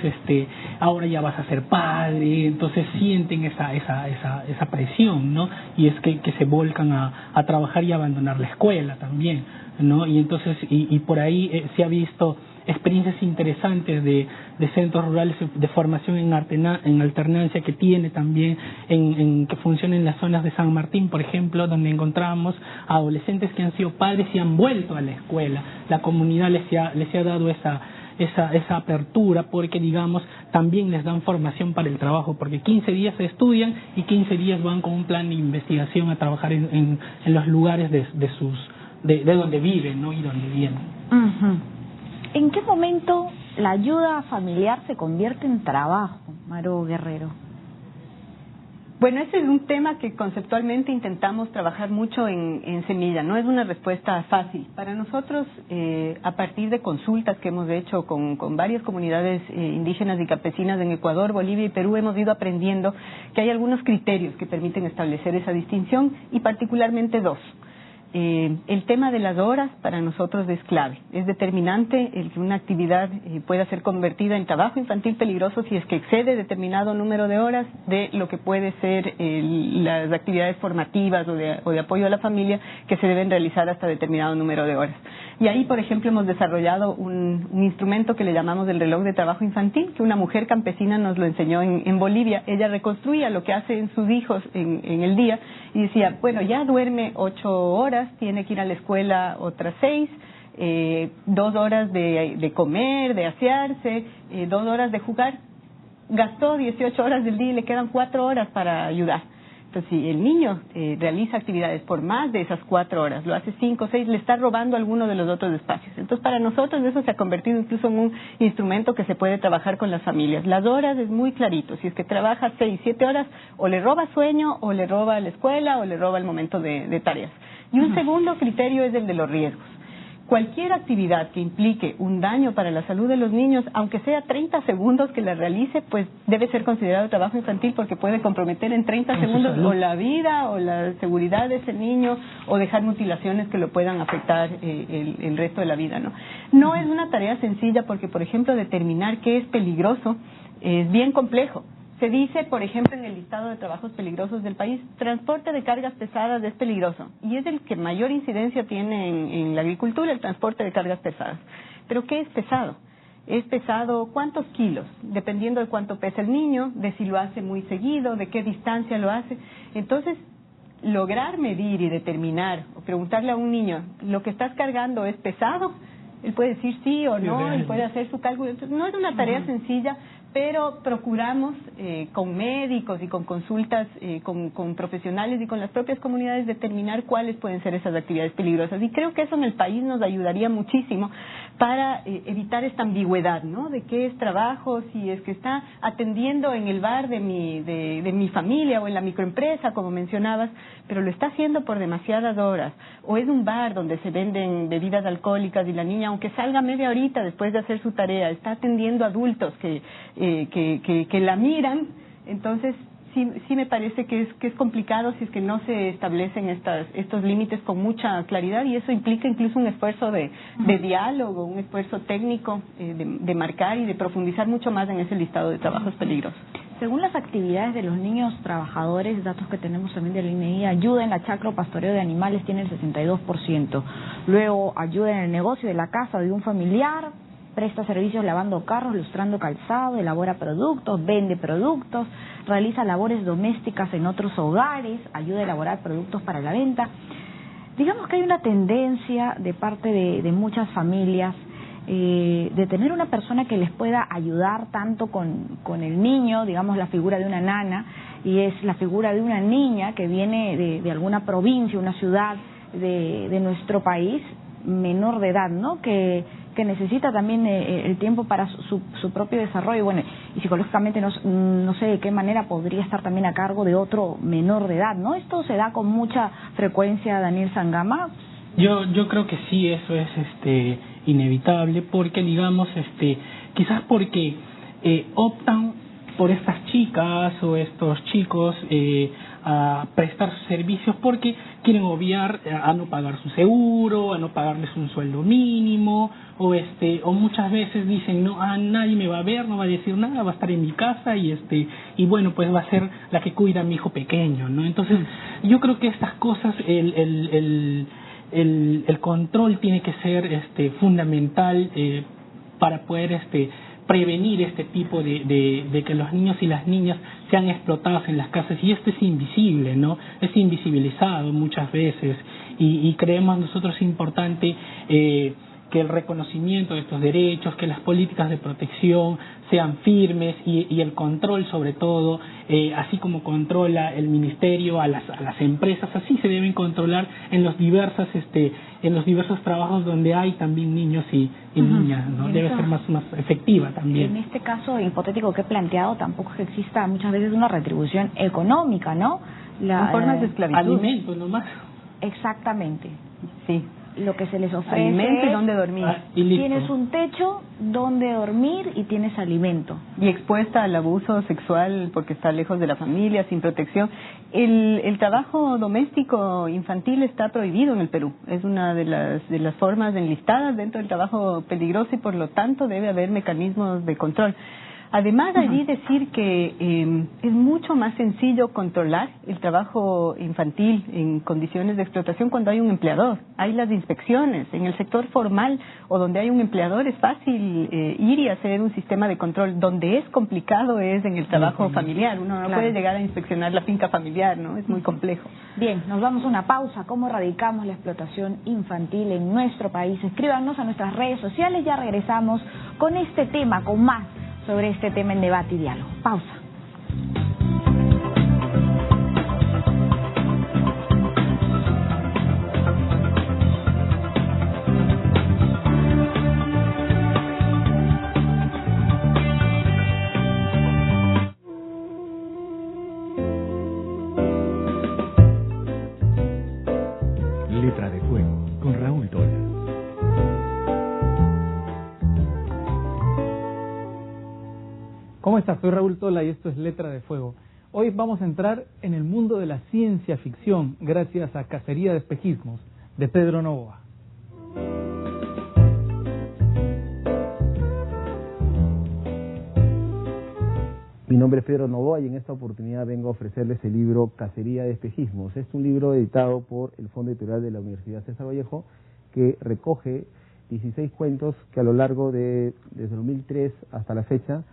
ahora ya vas a ser padre, entonces sienten esa presión, ¿no? Y es que se volcan a trabajar y a abandonar la escuela también, ¿no? Y entonces y por ahí se ha visto experiencias interesantes de centros rurales de formación en alternancia que tiene también que funciona en las zonas de San Martín, por ejemplo, donde encontramos adolescentes que han sido padres y han vuelto a la escuela. La comunidad les ha dado esa apertura porque, digamos, también les dan formación para el trabajo, porque 15 días estudian y 15 días van con un plan de investigación a trabajar en los lugares de donde viven, ¿no? Y donde vienen. ¿En qué momento la ayuda familiar se convierte en trabajo, Maru Guerrero? Bueno, ese es un tema que conceptualmente intentamos trabajar mucho en Semilla. No es una respuesta fácil. Para nosotros, a partir de consultas que hemos hecho con varias comunidades indígenas y campesinas en Ecuador, Bolivia y Perú, hemos ido aprendiendo que hay algunos criterios que permiten establecer esa distinción y particularmente dos. El tema de las horas para nosotros es clave. Es determinante el que una actividad pueda ser convertida en trabajo infantil peligroso si es que excede determinado número de horas de lo que puede ser las actividades formativas o de apoyo a la familia que se deben realizar hasta determinado número de horas. Y ahí, por ejemplo, hemos desarrollado un instrumento que le llamamos el reloj de trabajo infantil, que una mujer campesina nos lo enseñó en Bolivia. Ella reconstruía lo que hacen sus hijos en el día y decía, bueno, ya duerme 8 horas, tiene que ir a la escuela otras 6, 2 horas de comer, de asearse, 2 horas de jugar. Gastó 18 horas del día y le quedan 4 horas para ayudar. Entonces, si el niño realiza actividades por más de esas 4 horas, lo hace 5 o 6, le está robando alguno de los otros espacios. Entonces, para nosotros eso se ha convertido incluso en un instrumento que se puede trabajar con las familias. Las horas es muy clarito. Si es que trabaja 6, 7 horas, o le roba sueño, o le roba la escuela, o le roba el momento de tareas. Y un segundo criterio es el de los riesgos. Cualquier actividad que implique un daño para la salud de los niños, aunque sea 30 segundos que la realice, pues debe ser considerado trabajo infantil porque puede comprometer en 30 segundos o la vida o la seguridad de ese niño o dejar mutilaciones que lo puedan afectar el resto de la vida, ¿no? No es una tarea sencilla porque, por ejemplo, determinar qué es peligroso es bien complejo. Se dice, por ejemplo, en el listado de trabajos peligrosos del país, transporte de cargas pesadas es peligroso y es el que mayor incidencia tiene en la agricultura, el transporte de cargas pesadas. ¿Pero qué es pesado? Es pesado cuántos kilos, dependiendo de cuánto pesa el niño, de si lo hace muy seguido, de qué distancia lo hace. Entonces, lograr medir y determinar o preguntarle a un niño, ¿lo que estás cargando es pesado? Él puede decir sí o no, él puede hacer su cálculo. Entonces, no es una tarea sencilla, pero procuramos con médicos y con consultas con profesionales y con las propias comunidades determinar cuáles pueden ser esas actividades peligrosas. Y creo que eso en el país nos ayudaría muchísimo para evitar esta ambigüedad, ¿no? De qué es trabajo, si es que está atendiendo en el bar de mi familia o en la microempresa, como mencionabas, pero lo está haciendo por demasiadas horas, o es un bar donde se venden bebidas alcohólicas y la niña, aunque salga media horita después de hacer su tarea, está atendiendo adultos que la miran. Entonces sí me parece que es complicado si es que no se establecen estos límites con mucha claridad, y eso implica incluso un esfuerzo de diálogo, un esfuerzo técnico de marcar y de profundizar mucho más en ese listado de trabajos peligrosos. Según las actividades de los niños trabajadores, datos que tenemos también del INEI, ayuda en la chacra o pastoreo de animales tiene el 62%. Luego, ayuda en el negocio de la casa de un familiar, presta servicios lavando carros, lustrando calzado, elabora productos, vende productos, realiza labores domésticas en otros hogares, ayuda a elaborar productos para la venta. Digamos que hay una tendencia de parte de muchas familias de tener una persona que les pueda ayudar tanto con el niño, digamos la figura de una nana, y es la figura de una niña que viene de alguna provincia, una ciudad de nuestro país, menor de edad, ¿no? Que necesita también el tiempo para su propio desarrollo, bueno, y psicológicamente no sé de qué manera podría estar también a cargo de otro menor de edad, ¿no? Esto se da con mucha frecuencia, Daniel Sangama. Yo creo que sí, eso es inevitable, porque digamos quizás porque optan por estas chicas o estos chicos a prestar servicios porque quieren obviar a no pagar su seguro, a no pagarles un sueldo mínimo, o muchas veces dicen no, nadie me va a ver, no va a decir nada, va a estar en mi casa y bueno, pues va a ser la que cuida a mi hijo pequeño, ¿no? Entonces yo creo que estas cosas el control tiene que ser fundamental para poder prevenir este tipo de que los niños y las niñas sean explotados en las casas, y esto es invisible, ¿no? Es invisibilizado muchas veces, y creemos nosotros importante que el reconocimiento de estos derechos, que las políticas de protección sean firmes y el control sobre todo, así como controla el ministerio a las empresas, así se deben controlar en los diversos trabajos donde hay también niños y niñas, ¿no? Debe ser más efectiva también. En este caso hipotético que he planteado, tampoco que exista muchas veces una retribución económica, ¿no? En formas de esclavitud. Alimentos nomás. Exactamente. Sí. Lo que se les ofrece alimento y dónde dormir. Tienes un techo donde dormir y tienes alimento. Y expuesta al abuso sexual porque está lejos de la familia, sin protección. El trabajo doméstico infantil está prohibido en el Perú. Es una de las formas enlistadas dentro del trabajo peligroso, y por lo tanto debe haber mecanismos de control. Además, allí decir que es mucho más sencillo controlar el trabajo infantil en condiciones de explotación cuando hay un empleador. Hay las inspecciones. En el sector formal o donde hay un empleador es fácil ir y hacer un sistema de control. Donde es complicado es en el trabajo familiar. Uno no puede llegar a inspeccionar la finca familiar, ¿no? Es muy complejo. Bien, nos vamos a una pausa. ¿Cómo erradicamos la explotación infantil en nuestro país? Escríbanos a nuestras redes sociales. Ya regresamos con este tema, con más sobre este tema en debate y diálogo. Pausa. Letra de Fuego, con Raúl Tola. ¿Cómo estás? Soy Raúl Tola y esto es Letra de Fuego. Hoy vamos a entrar en el mundo de la ciencia ficción gracias a Cacería de Espejismos, de Pedro Novoa. Mi nombre es Pedro Novoa y en esta oportunidad vengo a ofrecerles el libro Cacería de Espejismos. Es un libro editado por el Fondo Editorial de la Universidad César Vallejo, que recoge 16 cuentos que a lo largo desde 2003 hasta la fecha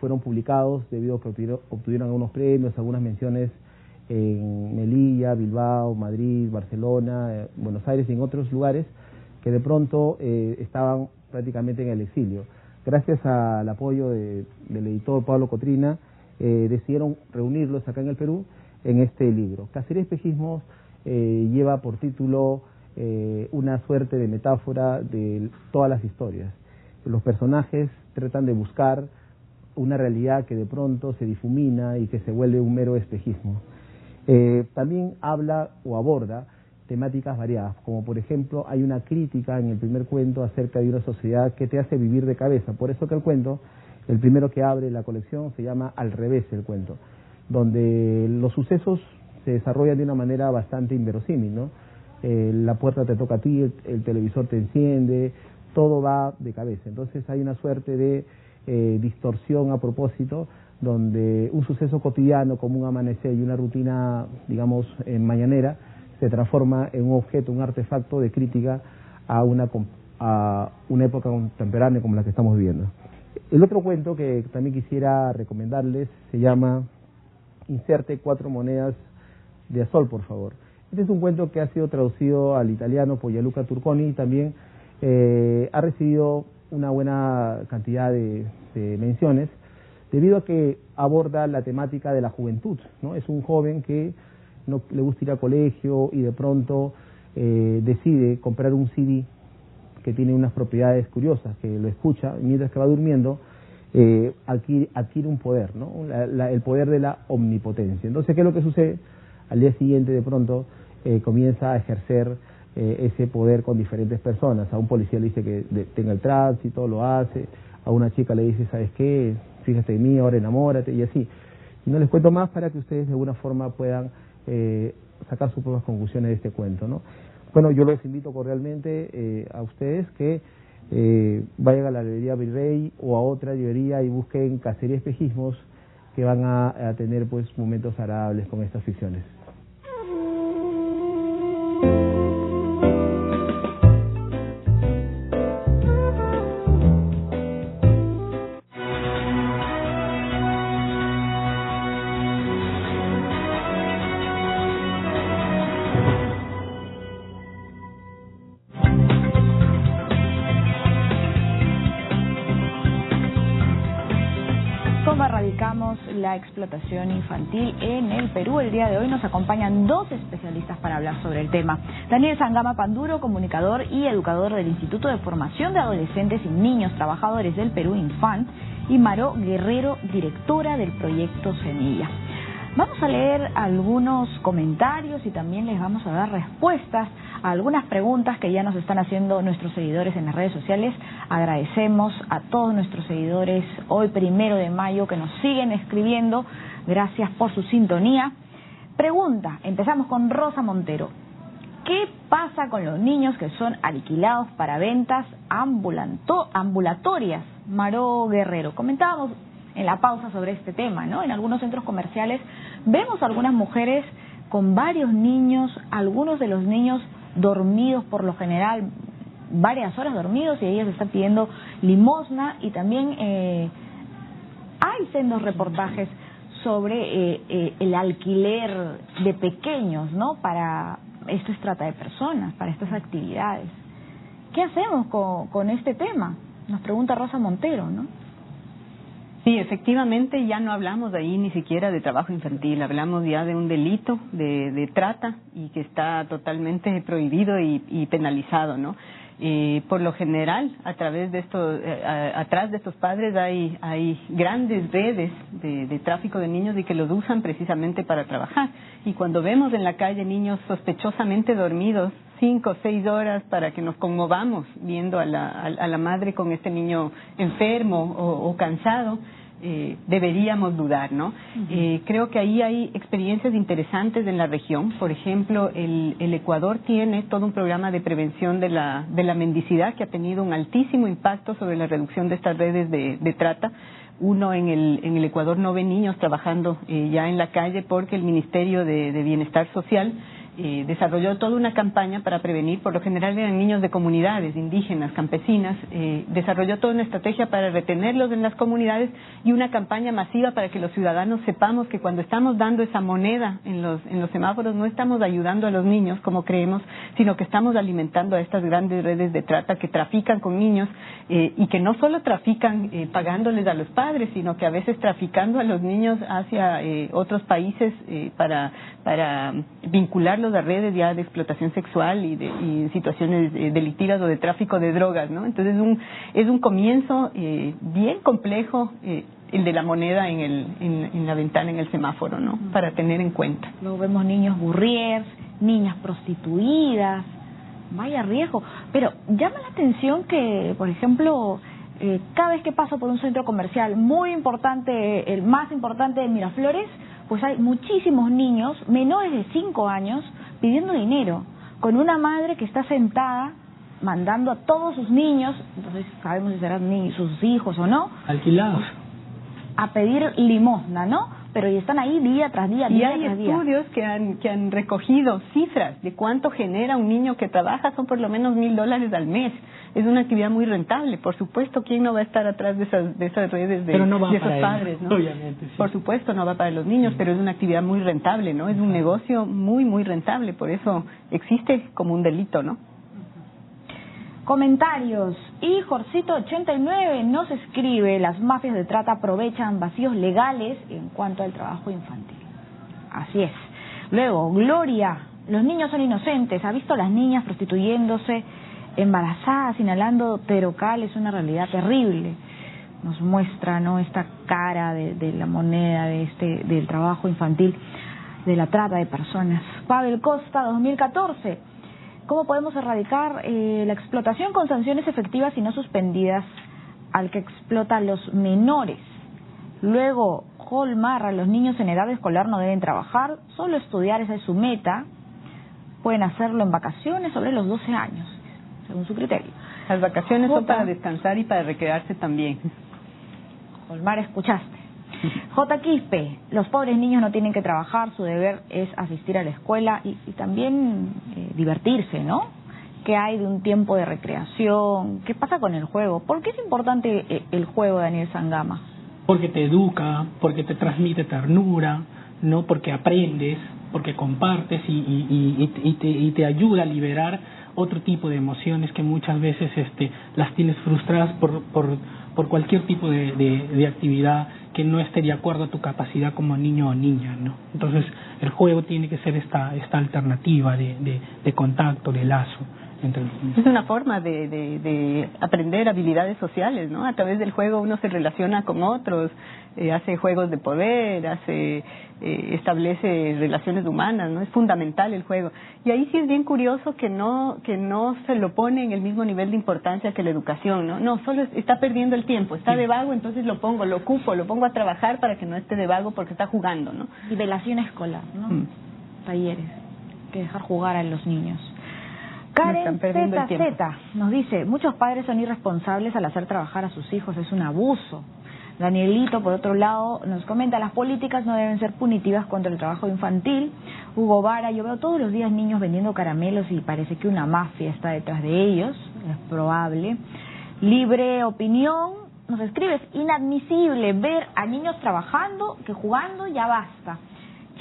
fueron publicados debido a que obtuvieron algunos premios, algunas menciones en Melilla, Bilbao, Madrid, Barcelona, Buenos Aires y en otros lugares que de pronto estaban prácticamente en el exilio. gracias al apoyo del editor Pablo Cotrina, decidieron reunirlos acá en el Perú en este libro. Cacería y espejismos lleva por título una suerte de metáfora de todas las historias. Los personajes tratan de buscar una realidad que de pronto se difumina y que se vuelve un mero espejismo. También habla o aborda temáticas variadas, como por ejemplo hay una crítica en el primer cuento acerca de una sociedad que te hace vivir de cabeza. Por eso que el cuento, el primero que abre la colección, se llama Al revés el cuento, donde los sucesos se desarrollan de una manera bastante inverosímil, ¿no? La puerta te toca a ti, el televisor te enciende, todo va de cabeza. Entonces hay una suerte de distorsión a propósito, donde un suceso cotidiano como un amanecer y una rutina, digamos, mañanera, se transforma en un objeto, un artefacto de crítica a una época contemporánea como la que estamos viviendo. El otro cuento que también quisiera recomendarles se llama Inserte 4 monedas de a sol, por favor. Este es un cuento que ha sido traducido al italiano por Gianluca Turconi y también ha recibido una buena cantidad de menciones debido a que aborda la temática de la juventud, ¿no? Es un joven que no le gusta ir al colegio y de pronto decide comprar un CD que tiene unas propiedades curiosas, que lo escucha y mientras que va durmiendo adquiere un poder, ¿no? El poder de la omnipotencia. Entonces, ¿qué es lo que sucede? Al día siguiente de pronto comienza a ejercer ese poder con diferentes personas. A un policía le dice que detenga el tránsito, lo hace. A una chica le dice, ¿sabes qué? Fíjate en mí, ahora enamórate, y así. Y no les cuento más para que ustedes de alguna forma puedan sacar sus propias conclusiones de este cuento, ¿no? Bueno, yo los invito cordialmente a ustedes que vayan a la librería Virrey o a otra librería y busquen Cacería y espejismos, que van a tener pues momentos agradables con estas ficciones. Erradicamos la explotación infantil en el Perú. El día de hoy nos acompañan dos especialistas para hablar sobre el tema. Daniel Sangama Panduro, comunicador y educador del Instituto de Formación de Adolescentes y Niños Trabajadores del Perú, Infant, y Maró Guerrero, directora del proyecto Semilla. Vamos a leer algunos comentarios y también les vamos a dar respuestas a algunas preguntas que ya nos están haciendo nuestros seguidores en las redes sociales. Agradecemos a todos nuestros seguidores hoy 1 de mayo que nos siguen escribiendo. Gracias por su sintonía. Pregunta, empezamos con Rosa Montero. ¿Qué pasa con los niños que son alquilados para ventas ambulatorias? Maró Guerrero, comentábamos en la pausa sobre este tema, ¿no? En algunos centros comerciales vemos algunas mujeres con varios niños, algunos de los niños dormidos por lo general, varias horas dormidos, y ellas están pidiendo limosna, y también hay sendos reportajes sobre el alquiler de pequeños, ¿no? Para esto es trata de personas, para estas actividades. ¿Qué hacemos con este tema? Nos pregunta Rosa Montero, ¿no? Sí, efectivamente ya no hablamos de ahí ni siquiera de trabajo infantil, hablamos ya de un delito de trata y que está totalmente prohibido y penalizado, ¿no? Por lo general, a través de atrás de estos padres hay grandes redes de tráfico de niños y que los usan precisamente para trabajar. Y cuando vemos en la calle niños sospechosamente dormidos 5 o 6 horas para que nos conmovamos viendo a la madre con este niño enfermo o cansado, deberíamos dudar, ¿no? Creo que ahí hay experiencias interesantes en la región. Por ejemplo, el Ecuador tiene todo un programa de prevención de la mendicidad que ha tenido un altísimo impacto sobre la reducción de estas redes de trata. Uno en el Ecuador no ve niños trabajando ya en la calle porque el Ministerio de Bienestar Social desarrolló toda una campaña para prevenir, por lo general eran niños de comunidades indígenas, campesinas, desarrolló toda una estrategia para retenerlos en las comunidades y una campaña masiva para que los ciudadanos sepamos que cuando estamos dando esa moneda en los semáforos no estamos ayudando a los niños como creemos, sino que estamos alimentando a estas grandes redes de trata que trafican con niños y que no solo trafican pagándoles a los padres, sino que a veces traficando a los niños hacia otros países para vincularlos a redes ya de explotación sexual y situaciones delictivas o de tráfico de drogas, ¿no? Entonces es un comienzo bien complejo el de la moneda en la ventana, en el semáforo, ¿no? Para tener en cuenta. Luego vemos niños burriers, niñas prostituidas, vaya riesgo. Pero llama la atención que, por ejemplo, cada vez que paso por un centro comercial muy importante, el más importante de Miraflores, pues hay muchísimos niños menores de 5 años pidiendo dinero, con una madre que está sentada mandando a todos sus niños, entonces sabemos si serán ni sus hijos o no, alquilados, a pedir limosna, ¿no? Pero y están ahí día tras día, día tras día. Y hay estudios que han recogido cifras de cuánto genera un niño que trabaja, son por lo menos $1,000 al mes. Es una actividad muy rentable, por supuesto, ¿quién no va a estar atrás de esas redes de esos padres, ¿no? Obviamente, sí. Por supuesto, no va para los niños, pero es una actividad muy rentable, ¿no? Es un negocio muy, muy rentable, por eso existe como un delito, ¿no? Comentarios. Y Jorcito89 nos escribe: las mafias de trata aprovechan vacíos legales en cuanto al trabajo infantil. Así es. Luego, Gloria: los niños son inocentes. ¿Ha visto a las niñas prostituyéndose, embarazadas, inhalando terocal? Es una realidad terrible. Nos muestra, ¿no?, esta cara de la moneda del trabajo infantil, de la trata de personas. Pavel Costa, 2014: ¿cómo podemos erradicar la explotación con sanciones efectivas y no suspendidas al que explota a los menores? Luego, Holmarra: los niños en edad escolar no deben trabajar, solo estudiar, esa es su meta. Pueden hacerlo en vacaciones sobre los 12 años, según su criterio. Las vacaciones son para descansar y para recrearse también. Holmar, escuchaste. J. Quispe: los pobres niños no tienen que trabajar, su deber es asistir a la escuela y también divertirse, ¿no? ¿Qué hay de un tiempo de recreación? ¿Qué pasa con el juego? ¿Por qué es importante el juego, Daniel Sangama? Porque te educa, porque te transmite ternura, ¿no? Porque aprendes, porque compartes y te ayuda a liberar otro tipo de emociones que muchas veces las tienes frustradas por cualquier tipo de actividad que no esté de acuerdo a tu capacidad como niño o niña, ¿no? Entonces el juego tiene que ser esta alternativa de contacto, de lazo entre los niños. Es una forma de aprender habilidades sociales, ¿no? A través del juego uno se relaciona con otros, hace juegos de poder, establece relaciones humanas, ¿no? Es fundamental el juego. Y ahí sí es bien curioso que no se lo pone en el mismo nivel de importancia que la educación, ¿no? No, solo está perdiendo el tiempo, está de vago, entonces lo pongo a trabajar para que no esté de vago porque está jugando, ¿no? Y velación escolar, ¿no? Talleres, que dejar jugar a los niños. Karen ZZ nos dice: muchos padres son irresponsables al hacer trabajar a sus hijos, es un abuso. Danielito, por otro lado, nos comenta: las políticas no deben ser punitivas contra el trabajo infantil. Hugo Vara: yo veo todos los días niños vendiendo caramelos y parece que una mafia está detrás de ellos, es probable. Libre Opinión nos escribe: es inadmisible ver a niños trabajando, que jugando ya basta.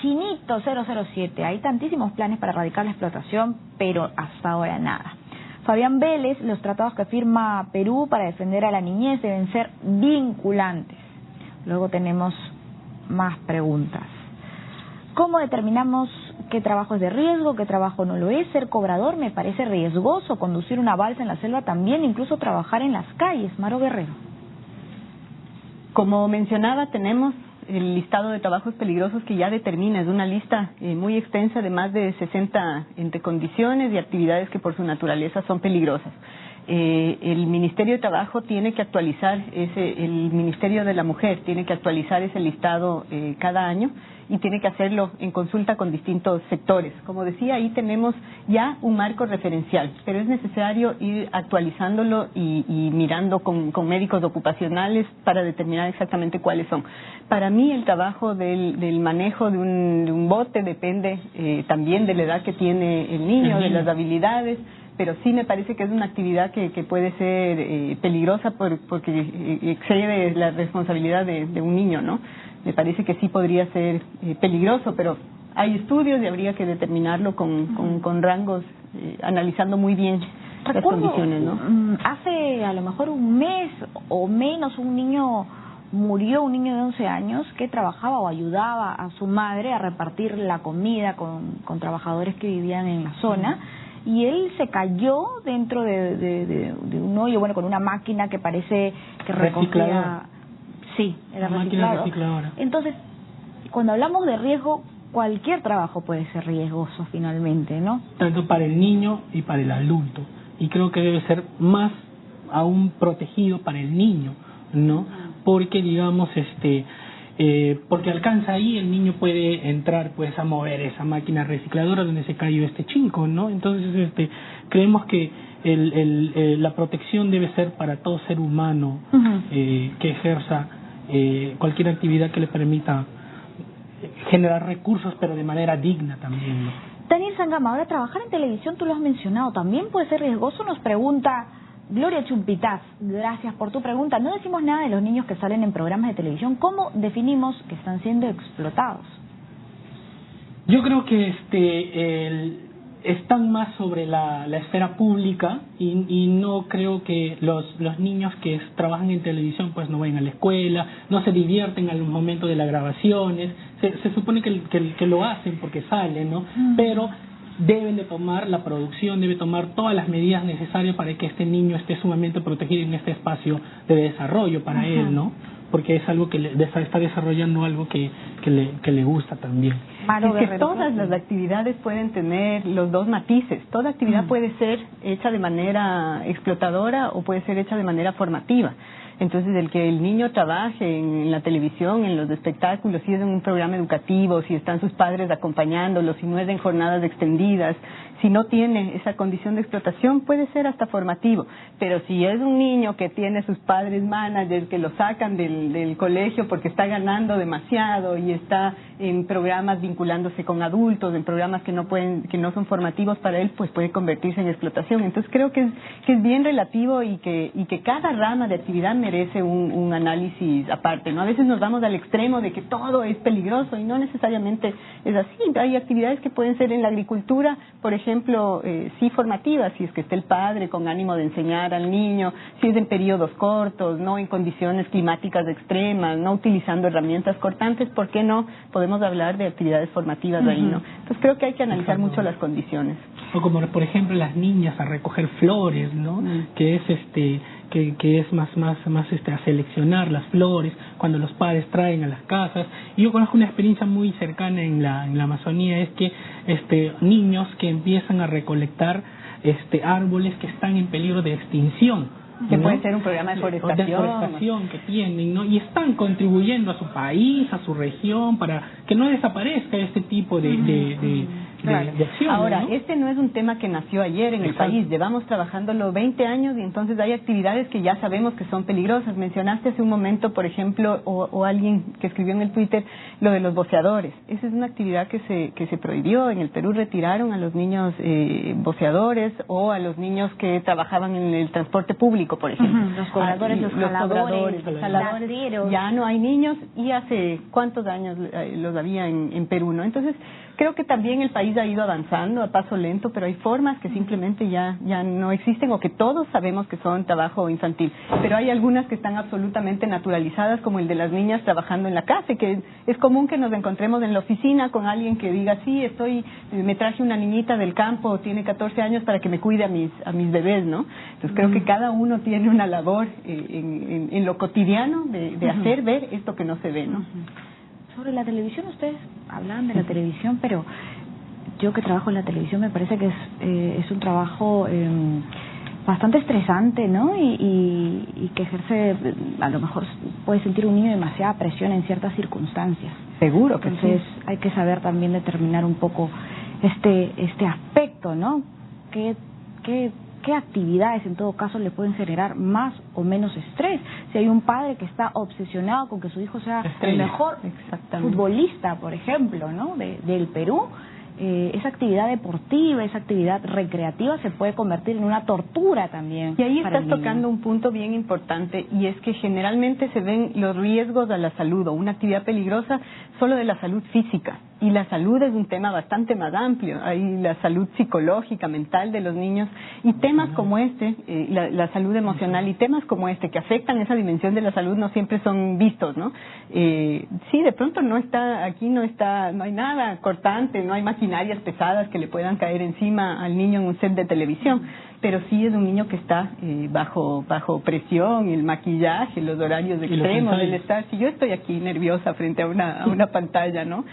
Chinito 007: hay tantísimos planes para erradicar la explotación, pero hasta ahora nada. Fabián Vélez: los tratados que firma Perú para defender a la niñez deben ser vinculantes. Luego tenemos más preguntas. ¿Cómo determinamos qué trabajo es de riesgo, qué trabajo no lo es? Ser cobrador me parece riesgoso, conducir una balsa en la selva también, incluso trabajar en las calles. Maro Guerrero. Como mencionaba, tenemos el listado de trabajos peligrosos que ya determina, es una lista muy extensa de más de 60 entre condiciones y actividades que por su naturaleza son peligrosas. el Ministerio de Trabajo tiene que actualizar el Ministerio de la Mujer tiene que actualizar ese listado cada año y tiene que hacerlo en consulta con distintos sectores. Como decía, ahí tenemos ya un marco referencial, pero es necesario ir actualizándolo y mirando con médicos ocupacionales para determinar exactamente cuáles son. Para mí el trabajo del manejo de un bote depende también de la edad que tiene el niño, de las habilidades, pero sí me parece que es una actividad que puede ser peligrosa porque excede la responsabilidad de un niño, ¿no? Me parece que sí podría ser peligroso, pero hay estudios y habría que determinarlo con rangos, analizando muy bien las condiciones, ¿no? Hace a lo mejor un mes o menos un niño de 11 años que trabajaba o ayudaba a su madre a repartir la comida con trabajadores que vivían en la zona. Y él se cayó dentro de un hoyo, bueno, con una máquina que parece que recogía... Sí, era recicladora. Entonces, cuando hablamos de riesgo, cualquier trabajo puede ser riesgoso finalmente, ¿no? Tanto para el niño y para el adulto. Y creo que debe ser más aún protegido para el niño, ¿no? Porque, digamos, porque alcanza ahí, el niño puede entrar pues a mover esa máquina recicladora donde se cayó este chico, ¿no? Entonces creemos que la protección debe ser para todo ser humano que ejerza cualquier actividad que le permita generar recursos, pero de manera digna también, ¿no? Daniel Sangama, ahora trabajar en televisión, tú lo has mencionado, también puede ser riesgoso, nos pregunta Gloria Chumpitaz. Gracias por tu pregunta. No decimos nada de los niños que salen en programas de televisión. ¿Cómo definimos que están siendo explotados? Yo creo que están más sobre la esfera pública y no creo que los niños que trabajan en televisión pues no vayan a la escuela, no se divierten al momento de las grabaciones. Se supone que lo hacen porque salen, ¿no? Pero deben de tomar, la producción debe tomar todas las medidas necesarias para que este niño esté sumamente protegido en este espacio de desarrollo para él, ¿no? Porque es algo que está desarrollando algo que le gusta también. Es que todas las actividades pueden tener los dos matices. Toda actividad puede ser hecha de manera explotadora o puede ser hecha de manera formativa. Entonces, el que el niño trabaje en la televisión, en los espectáculos, si es en un programa educativo, si están sus padres acompañándolo, si no es en jornadas extendidas, si no tiene esa condición de explotación, puede ser hasta formativo. Pero si es un niño que tiene sus padres managers que lo sacan del colegio porque está ganando demasiado y está en programas vinculándose con adultos, en programas que no son formativos para él, pues puede convertirse en explotación. Entonces, creo que es bien relativo y que cada rama de actividad merece un análisis aparte, ¿no? A veces nos vamos al extremo de que todo es peligroso y no necesariamente es así. Hay actividades que pueden ser en la agricultura, por ejemplo, sí formativas, si es que está el padre con ánimo de enseñar al niño, si es en periodos cortos, no en condiciones climáticas extremas, no utilizando herramientas cortantes, ¿por qué no podemos hablar de actividades formativas ahí, no? Entonces creo que hay que analizar mucho las condiciones. O como por ejemplo las niñas a recoger flores, ¿no? Que es que es más a seleccionar las flores cuando los padres traen a las casas. Y yo conozco una experiencia muy cercana en la Amazonía, es que niños que empiezan a recolectar árboles que están en peligro de extinción, que ¿no? puede ser un programa de forestación que tienen, ¿no? Y están contribuyendo a su país, a su región, para que no desaparezca este tipo de acciones. Ahora, ¿no? no es un tema que nació ayer en el país, llevamos trabajándolo 20 años y entonces hay actividades que ya sabemos que son peligrosas. Mencionaste hace un momento, por ejemplo, o alguien que escribió en el Twitter, lo de los voceadores. Esa es una actividad que se prohibió. En el Perú retiraron a los niños voceadores o a los niños que trabajaban en el transporte público, por ejemplo. Los cobradores, los jaladores, ya no hay niños y hace cuántos años los había en Perú, ¿no? Entonces, creo que también el país ha ido avanzando a paso lento, pero hay formas que simplemente ya no existen o que todos sabemos que son trabajo infantil. Pero hay algunas que están absolutamente naturalizadas, como el de las niñas trabajando en la casa, que es común que nos encontremos en la oficina con alguien que diga, sí, me traje una niñita del campo, tiene 14 años para que me cuide a mis bebés, ¿no? Entonces creo que cada uno tiene una labor en lo cotidiano de hacer ver esto que no se ve, ¿no? Sobre la televisión, ustedes hablan de la televisión, pero yo que trabajo en la televisión me parece que es un trabajo bastante estresante, ¿no? Y que ejerce, a lo mejor puede sentir un niño demasiada presión en ciertas circunstancias. Seguro que entonces sí. Hay que saber también determinar un poco este aspecto, ¿no? ¿Qué actividades en todo caso le pueden generar más o menos estrés? Si hay un padre que está obsesionado con que su hijo sea el mejor futbolista, por ejemplo, ¿no? del Perú, esa actividad deportiva, esa actividad recreativa se puede convertir en una tortura también. Y ahí estás tocando un punto bien importante, y es que generalmente se ven los riesgos a la salud o una actividad peligrosa solo de la salud física, y la salud es un tema bastante más amplio. Hay la salud psicológica, mental de los niños, y temas como este, la salud emocional, y temas como este que afectan esa dimensión de la salud no siempre son vistos, ¿no? Sí, de pronto no hay nada cortante, no hay maquinarias pesadas que le puedan caer encima al niño en un set de televisión, pero sí es un niño que está bajo presión, el maquillaje, los horarios extremos, el estar, si yo estoy aquí nerviosa frente a una pantalla, ¿no?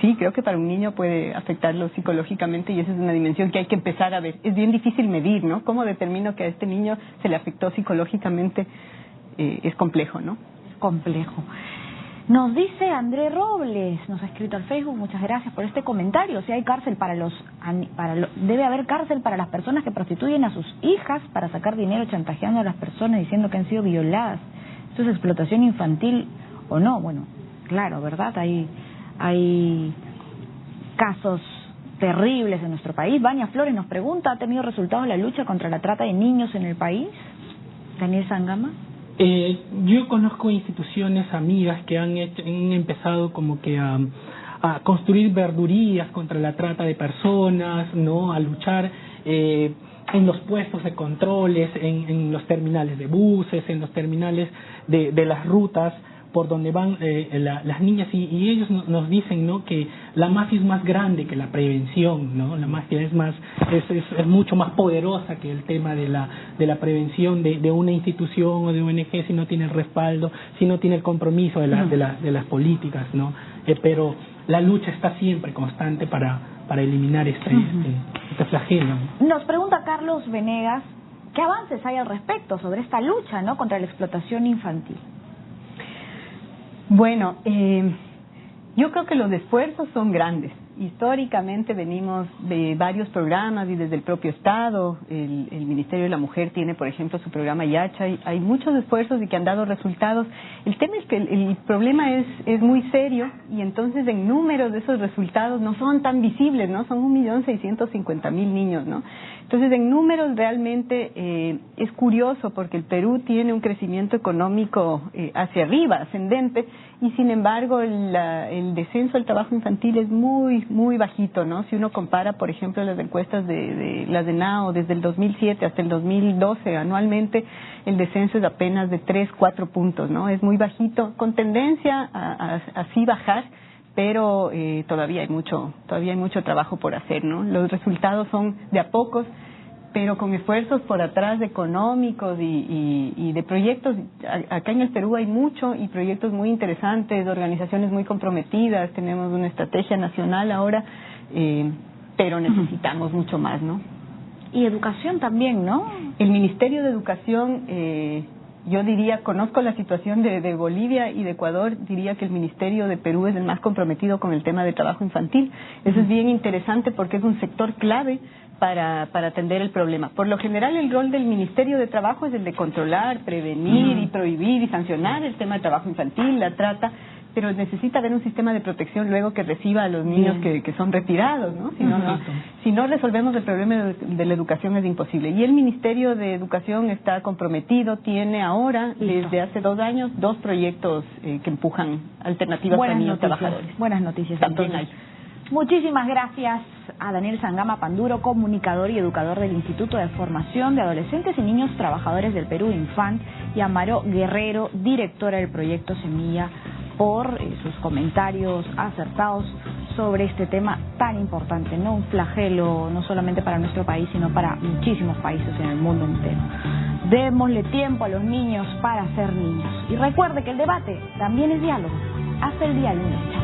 Sí, creo que para un niño puede afectarlo psicológicamente, y esa es una dimensión que hay que empezar a ver. Es bien difícil medir, ¿no? ¿Cómo determino que a este niño se le afectó psicológicamente? Es complejo, ¿no? Es complejo. Nos dice André Robles, nos ha escrito al Facebook, muchas gracias por este comentario. Si hay cárcel debe haber cárcel para las personas que prostituyen a sus hijas para sacar dinero, chantajeando a las personas diciendo que han sido violadas. ¿Esto es explotación infantil o no? Bueno, claro, ¿verdad? Hay casos terribles en nuestro país. Vania Flores nos pregunta, ¿ha tenido resultados la lucha contra la trata de niños en el país? Daniel Sangama. Yo conozco instituciones amigas que han empezado como que a construir verdurías contra la trata de personas, ¿no? A luchar en los puestos de controles, en los terminales de buses, en los terminales de las rutas por donde van las niñas, y ellos nos dicen, ¿no?, que la mafia es más grande que la prevención, ¿no? La mafia es mucho más poderosa que el tema de la prevención de una institución o de ONG si no tiene el respaldo, si no tiene el compromiso de las políticas, ¿no? Pero la lucha está siempre constante para eliminar este flagelo. Nos pregunta Carlos Venegas, ¿qué avances hay al respecto sobre esta lucha, ¿no?, contra la explotación infantil? Bueno, yo creo que los esfuerzos son grandes. Históricamente venimos de varios programas, y desde el propio Estado, el Ministerio de la Mujer tiene, por ejemplo, su programa Yacha, y hay muchos esfuerzos y que han dado resultados. El tema es que el problema es muy serio, y entonces en números de esos resultados no son tan visibles, ¿no? Son 1.650.000 niños, ¿no? Entonces, en números realmente es curioso, porque el Perú tiene un crecimiento económico hacia arriba, ascendente, y sin embargo el descenso del trabajo infantil es muy bajito, ¿no? Si uno compara, por ejemplo, las encuestas de las de NAO desde el 2007 hasta el 2012, anualmente el descenso es apenas de 3-4 puntos, ¿no? Es muy bajito, con tendencia a así bajar, pero todavía hay mucho trabajo por hacer, ¿no? Los resultados son de a pocos, pero con esfuerzos por atrás económicos y de proyectos. Acá en el Perú hay mucho, y proyectos muy interesantes, organizaciones muy comprometidas, tenemos una estrategia nacional ahora, pero necesitamos mucho más, ¿no? Y educación también, ¿no? El Ministerio de Educación, yo diría, conozco la situación de Bolivia y de Ecuador, diría que el Ministerio de Perú es el más comprometido con el tema de trabajo infantil. Eso es bien interesante porque es un sector clave para atender el problema. Por lo general, el rol del Ministerio de Trabajo es el de controlar, prevenir y prohibir y sancionar el tema de trabajo infantil, la trata, pero necesita haber un sistema de protección luego que reciba a los niños que son retirados, ¿no? Si no resolvemos el problema de la educación es imposible. Y el Ministerio de Educación está comprometido, tiene ahora, desde hace 2 años, 2 proyectos que empujan alternativas para niños trabajadores. Buenas noticias. También hay. Muchísimas gracias a Daniel Sangama Panduro, comunicador y educador del Instituto de Formación de Adolescentes y Niños Trabajadores del Perú, Infant, y a Maro Guerrero, directora del proyecto Semilla, por sus comentarios acertados sobre este tema tan importante, ¿no? Un flagelo no solamente para nuestro país, sino para muchísimos países en el mundo entero. Démosle tiempo a los niños para ser niños. Y recuerde que el debate también es diálogo. Hasta el día lunes.